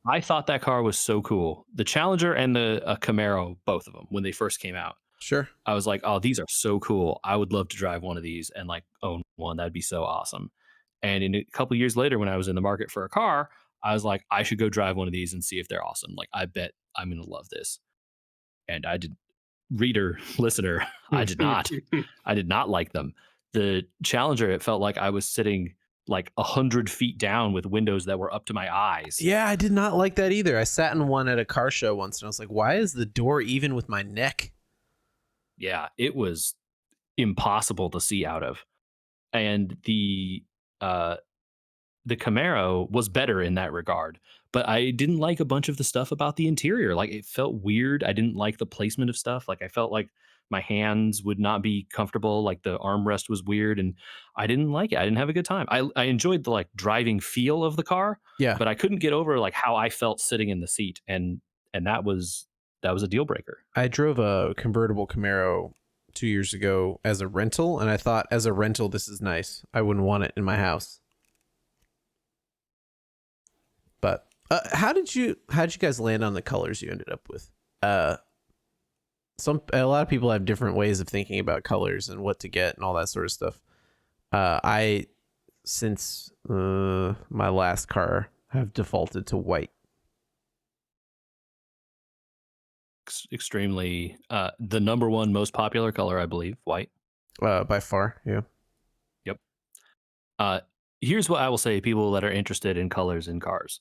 I thought that car was so cool. The Challenger and the Camaro, both of them, when they first came out. Sure. I was like, oh, these are so cool. I would love to drive one of these and like own one. That'd be so awesome. And in a couple years later, when I was in the market for a car, I was like, I should go drive one of these and see if they're awesome. Like, I bet I'm going to love this. And I did, reader, listener, I did not. I did not like them. The Challenger, it felt like I was sitting like 100 feet down with windows that were up to my eyes. Yeah, I did not like that either. I sat in one at a car show once and I was like, why is the door even with my neck? Yeah, it was impossible to see out of. And the Camaro was better in that regard, but I didn't like a bunch of the stuff about the interior. Like it felt weird. I didn't like the placement of stuff. Like I felt like my hands would not be comfortable. Like the armrest was weird, and I didn't like it. I didn't have a good time. I enjoyed the like driving feel of the car, Yeah. but I couldn't get over like how I felt sitting in the seat, and that was a deal breaker. I drove a convertible Camaro 2 years ago as a rental, and I thought as a rental, this is nice. I wouldn't want it in my house. But how did you guys land on the colors you ended up with? A lot of people have different ways of thinking about colors and what to get and all that sort of stuff. I since my last car have defaulted to white. Extremely the number one most popular color, I believe, white. By far, yeah. Yep. Here's what I will say: people that are interested in colors in cars.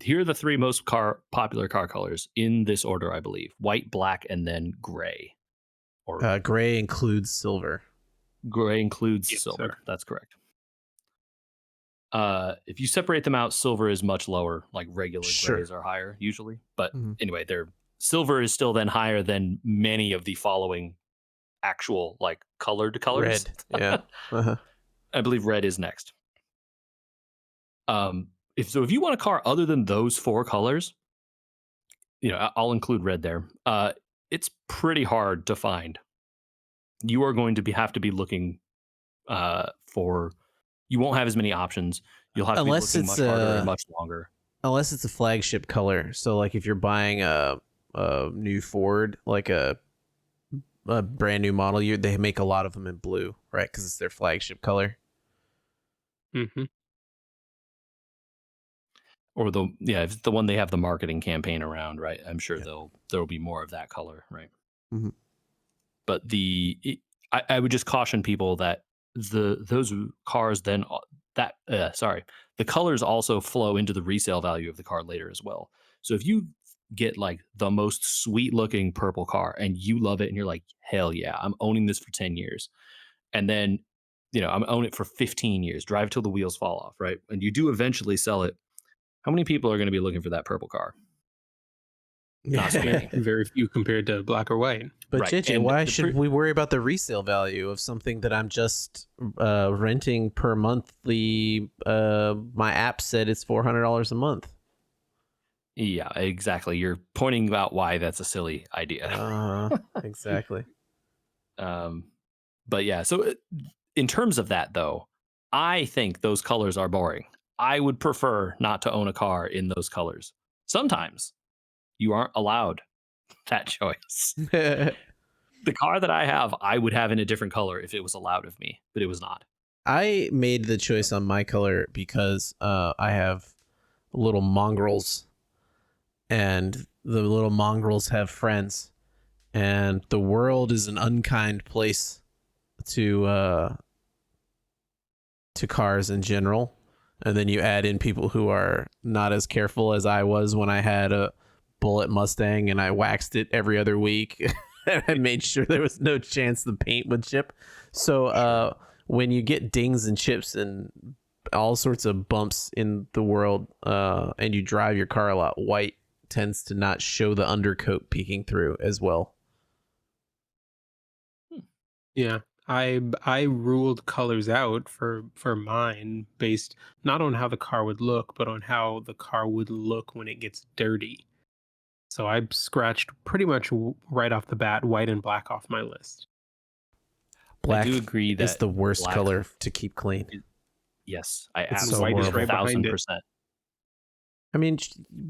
Here are the three most popular car colors in this order, I believe: white, black, and then gray. Or gray includes silver. Gray includes Yes, silver. okay. That's correct. If you separate them out, silver is much lower. Like regular Sure. grays are higher usually, but Mhm. anyway, silver is still then higher than many of the following actual like colored colors. Red, yeah. Uh-huh. I believe red is next. If you want a car other than those four colors, I'll include red there. It's pretty hard to find. You are going to have to be looking for. You won't have as many options. You'll have to Unless be looking it's much harder and much longer. Unless it's a flagship color. So like if you're buying a new Ford, like a brand new model year, they make a lot of them in blue, right? Because it's their flagship color. Mm-hmm. Or if it's the one they have the marketing campaign around, right? I'm sure Yeah. there'll be more of that color, right? Mm-hmm. But I would just caution people that those cars then the colors also flow into the resale value of the car later as well. So if you get like the most sweet looking purple car and you love it and you're like, hell yeah, I'm owning this for 10 years, and then I'm owning it for 15 years, drive till the wheels fall off, right? And you do eventually sell it. How many people are going to be looking for that purple car? Not so many. Very few compared to black or white. But Right. JJ, And why the should we worry about the resale value of something that I'm just renting per monthly? My app said it's $400 a month. Yeah, exactly. You're pointing out why that's a silly idea. Exactly. But yeah, so in terms of that, though, I think those colors are boring. I would prefer not to own a car in those colors. Sometimes you aren't allowed that choice. The car that I have, I would have in a different color if it was allowed of me, but it was not. I made the choice on my color because I have little mongrels, and the little mongrels have friends, and the world is an unkind place to cars in general, And then you add in people who are not as careful as I was when I had a bullet Mustang and I waxed it every other week. And I made sure there was no chance the paint would chip. So when you get dings and chips and all sorts of bumps in the world, and you drive your car a lot, white tends to not show the undercoat peeking through as well. Yeah. I ruled colors out for mine based not on how the car would look, but on how the car would look when it gets dirty. So I scratched pretty much right off the bat white and black off my list. Black I do agree is that the worst black- color to keep clean. Yes, I It's so absolutely horrible. Right behind it. 1,000%. I mean,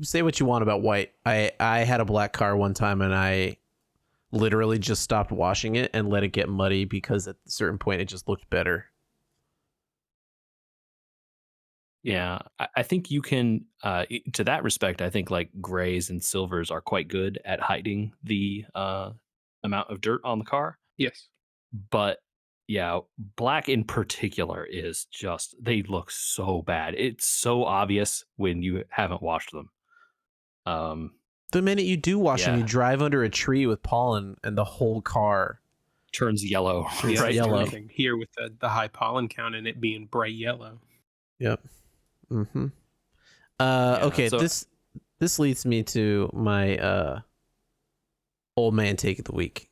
say what you want about white. I had a black car one time and I literally just stopped washing it and let it get muddy because at a certain point it just looked better. Yeah, I think you can. To that respect, I think like grays and silvers are quite good at hiding the amount of dirt on the car. Yes. But yeah, black in particular is just they look so bad. It's so obvious when you haven't washed them. The minute you do wash them, Yeah. you drive under a tree with pollen and the whole car. Turns yellow. It's right? yellow. Everything here with the high pollen count and it being bright yellow. Yep. Mm-hmm. Yeah, Okay, so- this leads me to my old man take of the week.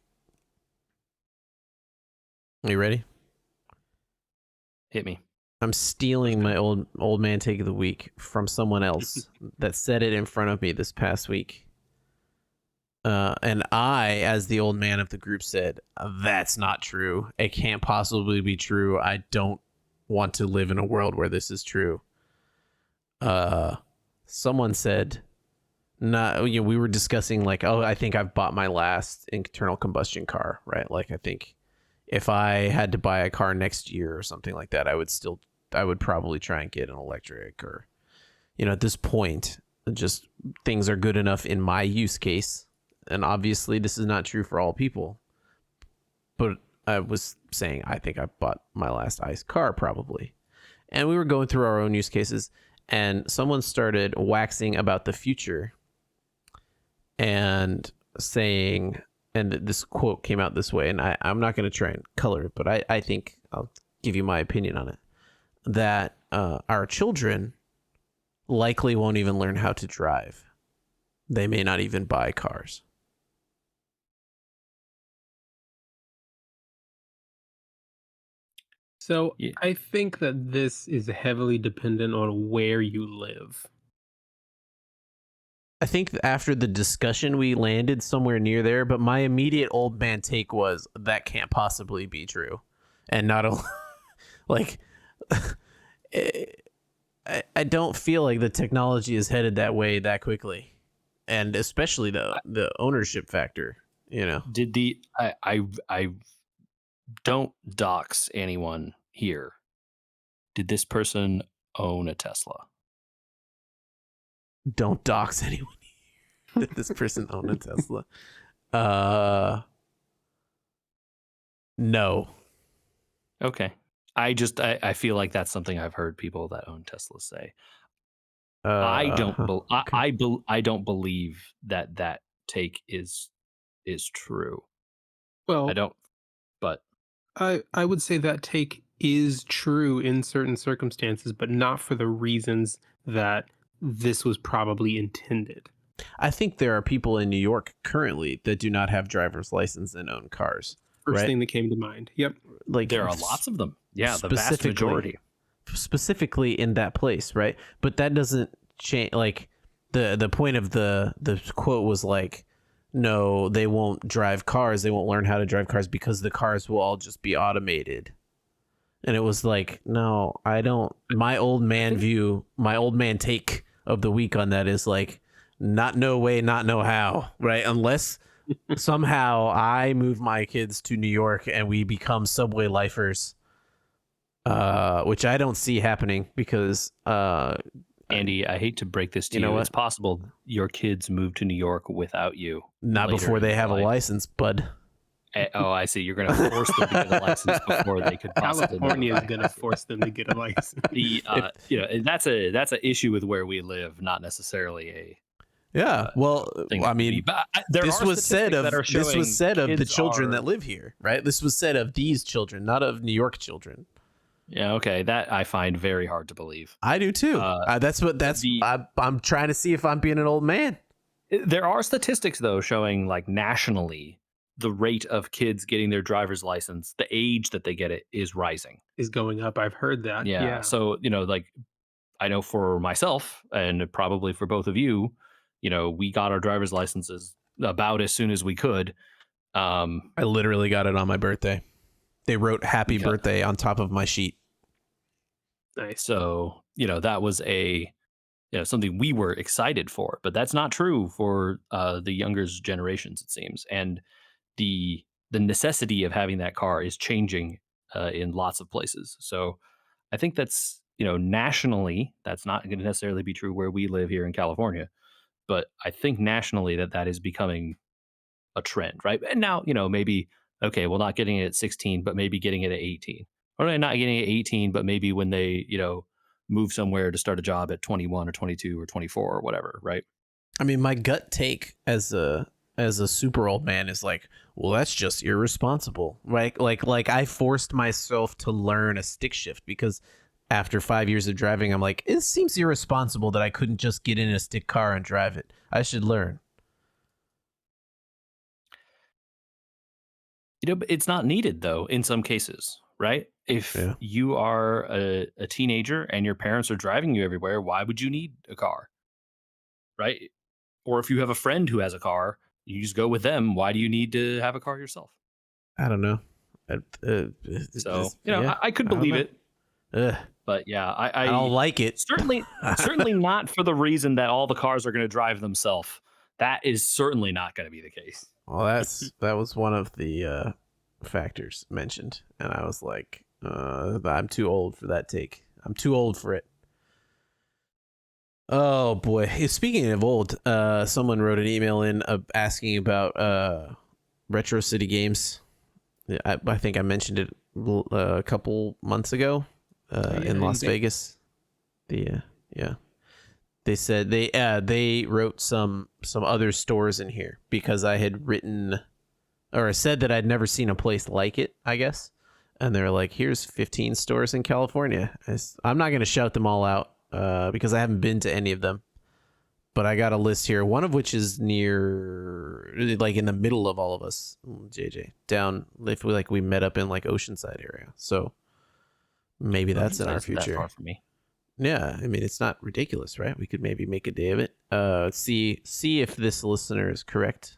Are you ready? Hit me. I'm stealing my old man take of the week from someone else that said it in front of me this past week. And I, as the old man of the group, said, "That's not true. It can't possibly be true. I don't want to live in a world where this is true." Someone said, "Not." You know, we were discussing like, "Oh, I think I've bought my last internal combustion car." Right? Like, I think if I had to buy a car next year or something like that, I would probably try and get an electric, or, you know, at this point, just things are good enough in my use case. And obviously this is not true for all people, but I was saying, I think I bought my last ICE car probably. And we were going through our own use cases and someone started waxing about the future and saying, and this quote came out this way, and I'm not going to try and color it, but I think I'll give you my opinion on it, that our children likely won't even learn how to drive. They may not even buy cars. So Yeah. I think that this is heavily dependent on where you live. I think after the discussion we landed somewhere near there, but my immediate old man take was that can't possibly be true. And not only like I don't feel like the technology is headed that way that quickly. And especially the ownership factor, you know. Did the I don't dox anyone here. Did this person own a Tesla? Don't dox anyone. Did this person own a Tesla? No. Okay. I feel like that's something I've heard people that own Teslas say. I don't believe that take is true. Well, I don't. But I would say that take is true in certain circumstances, but not for the reasons that this was probably intended. I think there are people in New York currently that do not have driver's license and own cars. First Right. thing that came to mind. Yep. Like there are lots of them. Yeah, the vast specifically- majority. specifically in that place, right? But that doesn't change. Like the point of the quote was like, no, they won't drive cars. They won't learn how to drive cars because the cars will all just be automated. And it was like, no, I don't. My old man take of the week on that is like, not no way, not no how, right? Unless somehow I move my kids to New York and we become subway lifers, which I don't see happening because Andy, I hate to break this to You you. know It's possible your kids move to New York without you. not later before in they your have a life. license, bud. Oh, I see. You're going to force them to get a license before they could possibly make California a is car. gonna force them to get a license. The If and that's a issue with where we live, not necessarily a yeah, well, thing I that can be. mean, But there are statistics that are this was showing said of the kids children are. that live here, right? This was said of these children, not of New York children. Yeah, okay, that I find very hard to believe. I do too. Uh, That's the I'm trying to see if I'm being an old man. There are statistics though showing like nationally the rate of kids getting their driver's license, the age that they get it is rising. Is going up. I've heard that. Yeah. Yeah. So, like I know for myself and probably for both of you, we got our driver's licenses about as soon as we could. I literally got it on my birthday. They wrote "Happy Because Birthday" on top of my sheet. Nice. so, that was something we were excited for, but that's not true for the younger generations, it seems. And the necessity of having that car is changing in lots of places. So I think that's nationally that's not going to necessarily be true where we live here in California, but I think nationally that is becoming a trend, right? And now maybe okay, well not getting it at 16, but maybe getting it at 18, or not getting it at 18, but maybe when they move somewhere to start a job at 21 or 22 or 24 or whatever, right? I mean, my gut take as a super old man is like, well, that's just irresponsible, right? Like I forced myself to learn a stick shift because after 5 years of driving, I'm like, it seems irresponsible that I couldn't just get in a stick car and drive it. I should learn. But it's not needed though in some cases, right? If Yeah. you are a teenager and your parents are driving you everywhere, why would you need a car, right? Or if you have a friend who has a car, you just go with them. Why do you need to have a car yourself? I don't know. So Yeah, I could I don't believe know. it, Ugh, but yeah, I don't like it. certainly not for the reason that all the cars are going to drive themselves. That is certainly not going to be the case. Well, that was one of the factors mentioned, and I was like, I'm too old for that take. I'm too old for it. Oh boy! Hey, speaking of old, someone wrote an email in asking about Retro City Games. Yeah, I think I mentioned it a couple months ago in Las Vegas. Yeah. They said they wrote some other stores in here because I had written or said that I'd never seen a place like it, I guess. And they're like, here's 15 stores in California. I'm not going to shout them all out because I haven't been to any of them. But I got a list here, one of which is near, like in the middle of all of us, JJ, down, if we met up in like Oceanside area. So maybe that's in our That future. far from me. Yeah, I mean, it's not ridiculous, right? We could maybe make a day of it. See if this listener is correct.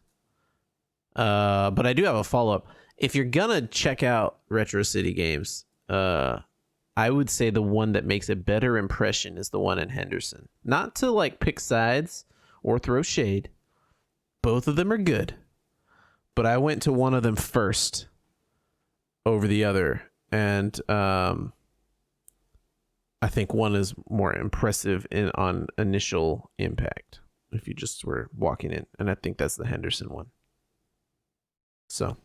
But I do have a follow-up. If you're gonna check out Retro City Games, I would say the one that makes a better impression is the one in Henderson. Not to like pick sides or throw shade. Both of them are good. But I went to one of them first over the other, and I think one is more impressive on initial impact if you just were walking in, and I think that's the Henderson one. So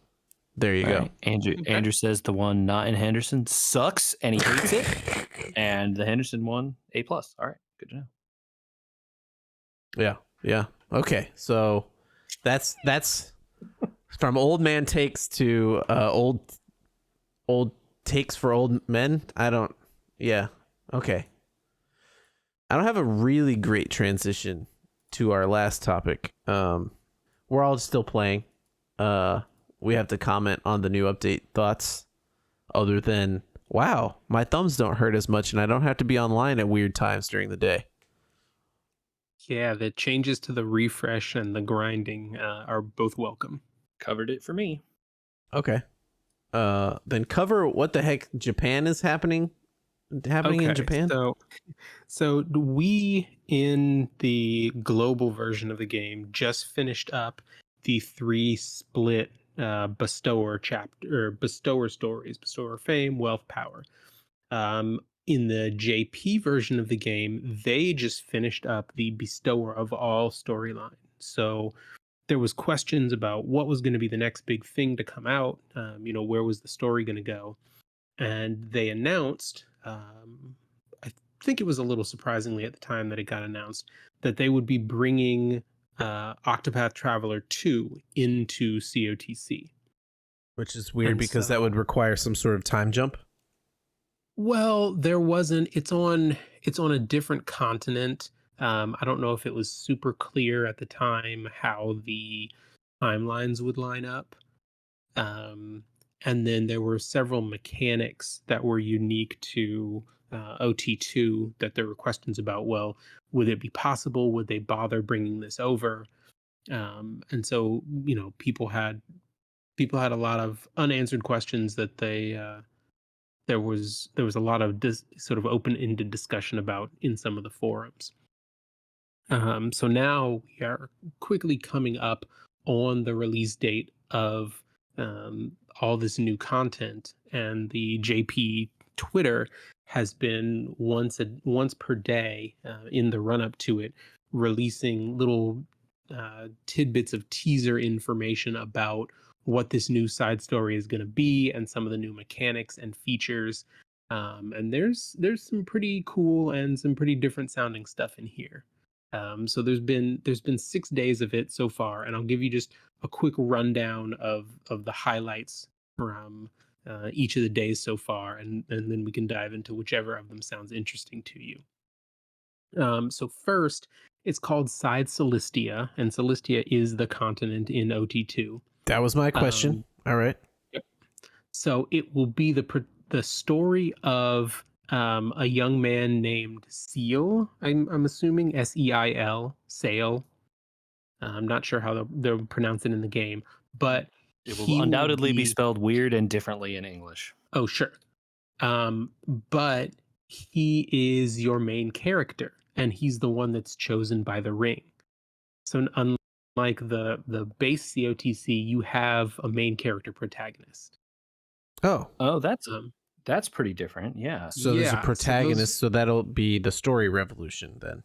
there you go. Right. Andrew says the one not in Henderson sucks and he hates it, and the Henderson one A+. All right, good to know. Yeah. Okay, so that's from old man takes to old takes for old men. Okay. I don't have a really great transition to our last topic. We're all still playing. We have to comment on the new update thoughts other than, wow, my thumbs don't hurt as much and I don't have to be online at weird times during the day. Yeah, the changes to the refresh and the grinding are both welcome. Covered it for me. Okay. Then cover what the heck Japan is happening in Japan. So we in the global version of the game just finished up the 3 split bestower stories: bestower fame, wealth, power. In the JP version of the game, they just finished up the bestower of all storyline. So there was questions about what was going to be the next big thing to come out. Where was the story going to go? And they announced, I think it was a little surprisingly at the time that it got announced, that they would be bringing Octopath Traveler 2 into COTC. Which is weird And because that would require some sort of time jump. Well, there wasn't. It's on a different continent. I don't know if it was super clear at the time how the timelines would line up. Um, and then there were several mechanics that were unique to OT2 that there were questions about. Well, would it be possible? Would they bother bringing this over? And so, people had a lot of unanswered questions that there was a lot of sort of open-ended discussion about in some of the forums. So now we are quickly coming up on the release date of all this new content, and the JP Twitter has been once per day in the run up to it, releasing little tidbits of teaser information about what this new side story is going to be and some of the new mechanics and features. And there's some pretty cool and some pretty different sounding stuff in here. So there's been 6 days of it so far, and I'll give you just a quick rundown of the highlights from each of the days so far, and then we can dive into whichever of them sounds interesting to you. So first, it's called Side Solistia, and Solistia is the continent in OT2. That was my question. All right. Yep. So it will be the story of a young man named Seal. I'm assuming Seil, Sail. I'm not sure how they'll pronounce it in the game, but It will undoubtedly be spelled weird and differently in English. Oh, sure. But he is your main character, and he's the one that's chosen by the ring. So unlike the base COTC, you have a main character protagonist. Oh, that's pretty different. Yeah. So there's a protagonist, so that'll be the story revolution then.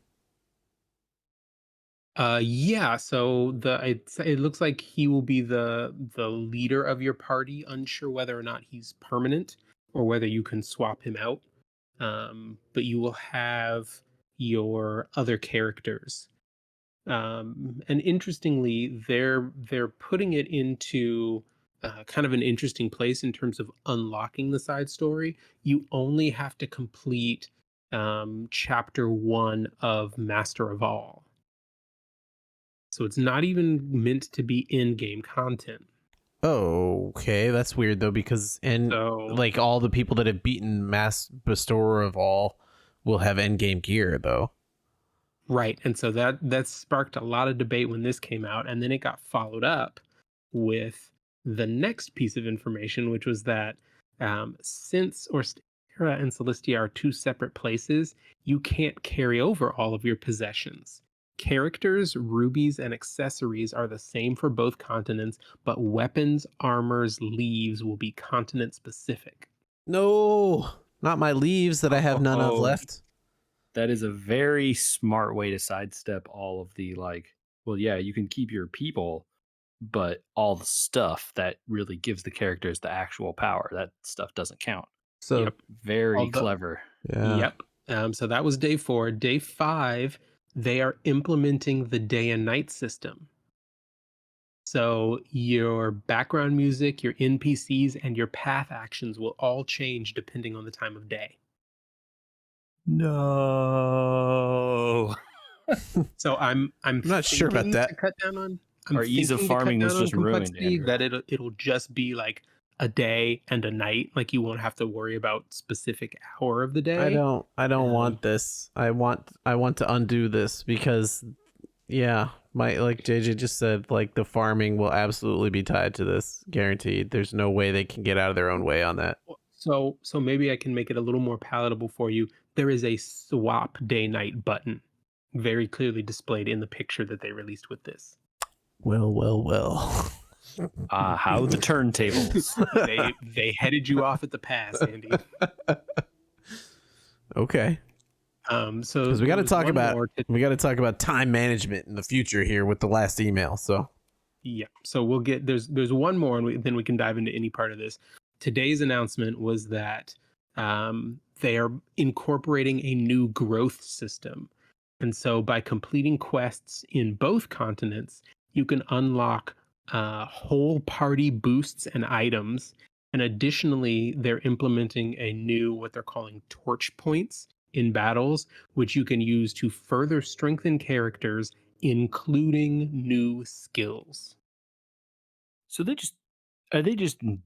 Yeah. So it looks like he will be the leader of your party. Unsure whether or not he's permanent or whether you can swap him out. But you will have your other characters. And interestingly, they're putting it into kind of an interesting place in terms of unlocking the side story. You only have to complete chapter 1 of Master of All. So it's not even meant to be in-game content. Oh, okay. That's weird though, because like all the people that have beaten Mass Bestower of All will have end-game gear though. Right. And so that sparked a lot of debate when this came out, and then it got followed up with the next piece of information, which was that since Orstera and Solistia are 2 separate places, you can't carry over all of your possessions. Characters, rubies, and accessories are the same for both continents, but weapons, armors, leaves will be continent specific. No, not my leaves that I have none of left. That is a very smart way to sidestep all of the well, yeah, you can keep your people, but all the stuff that really gives the characters the actual power, that stuff doesn't count. So very clever. Yeah. Yep. So that was day 4. Day 5, they are implementing the day and night system. So your background music, your NPCs, and your path actions will all change depending on the time of day. No. So I'm not sure about that. To cut down on our ease of farming was just ruined. That it'll just be like a day and a night. Like you won't have to worry about specific hour of the day. I don't want this. I want to undo this because like JJ just said, like the farming will absolutely be tied to this, guaranteed. There's no way they can get out of their own way on that. So maybe I can make it a little more palatable for you. There is a swap day night button very clearly displayed in the picture that they released with this. Well. How the turntables. they headed you off at the pass, Andy. Okay. So because we got to talk about time management in the future here with the last email. So Yeah. So we'll get there's one more, and then we can dive into any part of this. Today's announcement was that they are incorporating a new growth system, and so by completing quests in both continents, you can unlock whole party boosts and items. And additionally, they're implementing a new what they're calling torch points in battles, which you can use to further strengthen characters, including new skills. So they just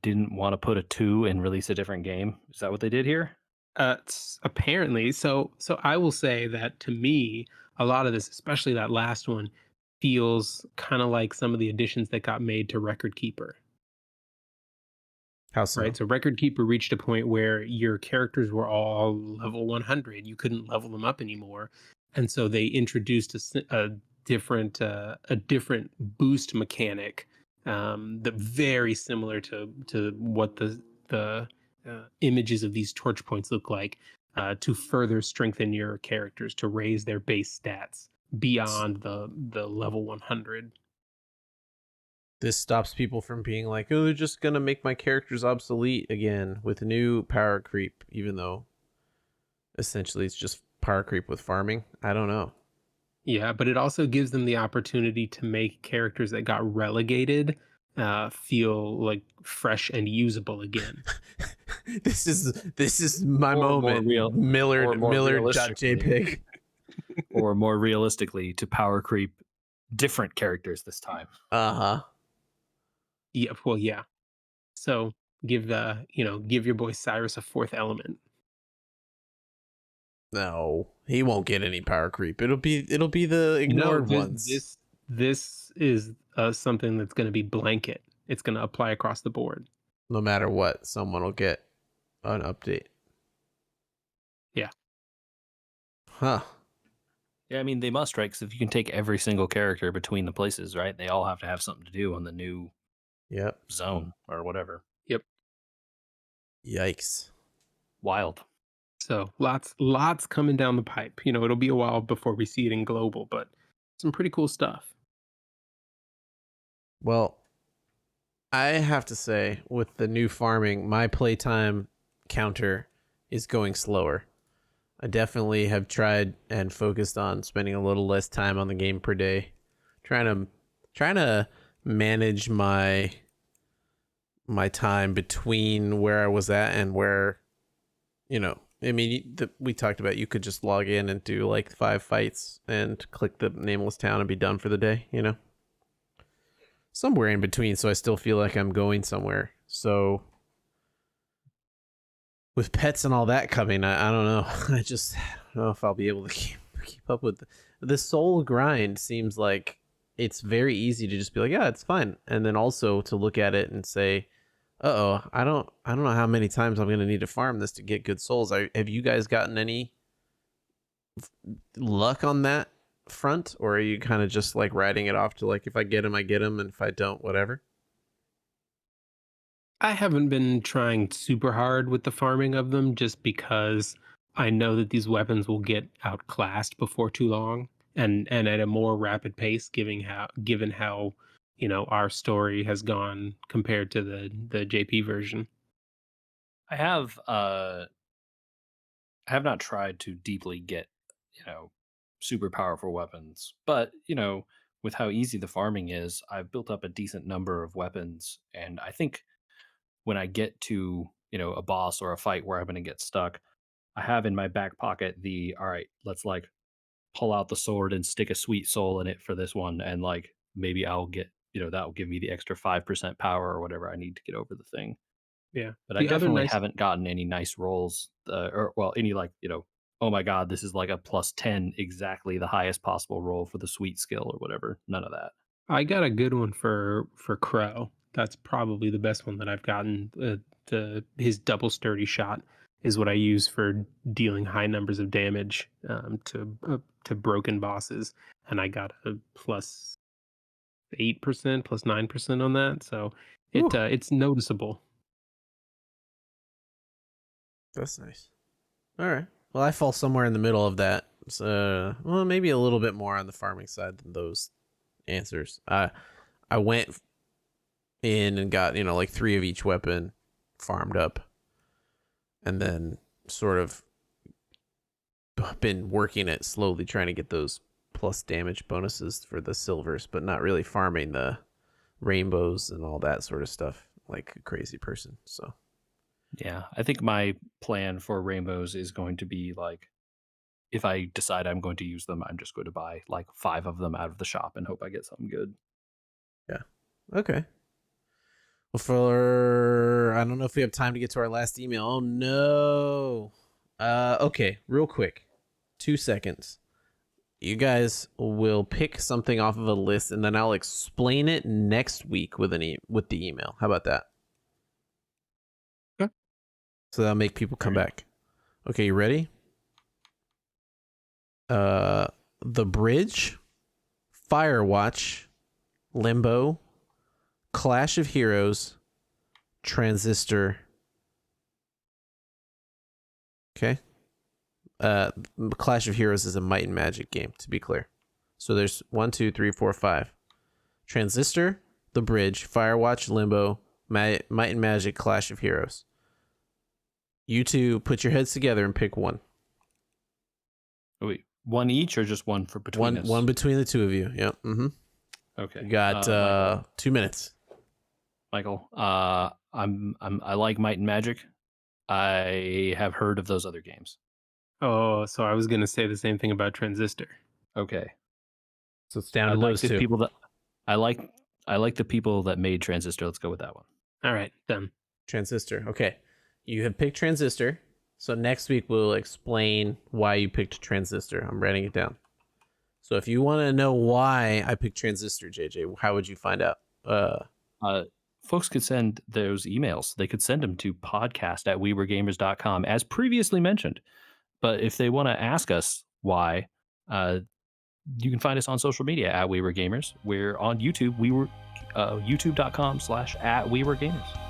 didn't want to put a 2 and release a different game. Is that what they did here? Apparently, so I will say that to me, a lot of this, especially that last one, feels kind of like some of the additions that got made to Record Keeper. How Right. so? So Record Keeper reached a point where your characters were all level 100. You couldn't level them up anymore. And so they introduced a different boost mechanic that very similar to what the images of these torch points look like to further strengthen your characters, to raise their base stats beyond the level 100. This stops people from being like, oh, they're just gonna make my characters obsolete again with new power creep, even though essentially it's just power creep with farming. I don't know. Yeah, but it also gives them the opportunity to make characters that got relegated feel like fresh and usable again. This is my Or more moment. real, or more realistically, Millard.jpg. or more realistically, to power creep different characters this time. Uh-huh. Yeah, well, yeah. So give your boy Cyrus a fourth element. No, he won't get any power creep. It'll be the No, ignored ones. this is something that's going to be blanket. It's going to apply across the board. No matter what, someone will get an update. Yeah. Huh. Yeah, I mean they must, right? Because if you can take every single character between the places, right, they all have to have something to do on the new Yep. zone or whatever. Yep. Yikes. Wild. So lots coming down the pipe. It'll be a while before we see it in global, but some pretty cool stuff. Well, I have to say, with the new farming, my playtime counter is going slower. I definitely have tried and focused on spending a little less time on the game per day, trying to manage my time between where I was at and where, I mean, we talked about you could just log in and do like 5 fights and click the nameless town and be done for the day, somewhere in between, so I still feel like I'm going somewhere. So with pets and all that coming, I don't know. I just don't know if I'll be able to keep up with the soul grind. Seems like it's very easy to just be like, yeah, it's fine, and then also to look at it and say, uh-oh, I don't know how many times I'm gonna need to farm this to get good souls. Have you guys gotten any luck on that front, or are you kind of just like riding it off to like, if I get them, I get them, and if I don't, whatever? I haven't been trying super hard with the farming of them just because I know that these weapons will get outclassed before too long and at a more rapid pace given how our story has gone compared to the JP version. I have not tried to deeply get, super powerful weapons, but with how easy the farming is, I've built up a decent number of weapons, and I think when I get to, a boss or a fight where I'm going to get stuck, I have in my back pocket all right, let's like pull out the sword and stick a sweet soul in it for this one, and like maybe I'll get, that will give me the extra 5% power or whatever I need to get over the thing. Yeah. But I The other definitely nice haven't gotten any nice rolls, or well, any like, oh my god, this is like a plus 10, exactly the highest possible roll for the sweet skill or whatever. None of that. I got a good one for Crow. That's probably the best one that I've gotten. His double sturdy shot is what I use for dealing high numbers of damage to broken bosses, and I got a plus 8%, plus 9% on that. So Whew, it's noticeable. that's nice. All right. Well, I fall somewhere in the middle of that. So, well, maybe a little bit more on the farming side than those answers. I went in and got, like 3 of each weapon farmed up, and then sort of been working it slowly, trying to get those plus damage bonuses for the silvers, but not really farming the rainbows and all that sort of stuff like a crazy person. So Yeah, I think my plan for rainbows is going to be like, if I decide I'm going to use them, I'm just going to buy like 5 of them out of the shop and hope I get something good. yeah, okay. Well, for I don't know if we have time to get to our last email. Oh no. Okay, real quick, 2 seconds. You guys will pick something off of a list, and then I'll explain it next week with with the email. How about that? Okay. So that'll make people come back. Okay, you ready? The Bridge, Firewatch, Limbo, Clash of Heroes, Transistor. Okay. Clash of Heroes is a Might and Magic game, to be clear. So there's 1, 2, 3, 4, 5. Transistor, The Bridge, Firewatch, Limbo, Might and Magic, Clash of Heroes. You two put your heads together and pick one. Oh, wait, one each or just one for between us? One between the two of you. Yep. Mm-hmm. Okay. You got 2 minutes. Michael, I like Might and Magic. I have heard of those other games. Oh, so I was going to say the same thing about Transistor. Okay. So it's down I to like those the two. people that I like the people that made Transistor. Let's go with that one. All right, done. Transistor. Okay. You have picked Transistor. So next week we'll explain why you picked Transistor. I'm writing it down. So if you want to know why I picked Transistor, JJ, how would you find out? Folks could send those emails. They could send them to podcast@wewergamers.com, as previously mentioned. But if they want to ask us why, you can find us on social media @wewergamers. We're on YouTube. youtube.com/@wewergamers.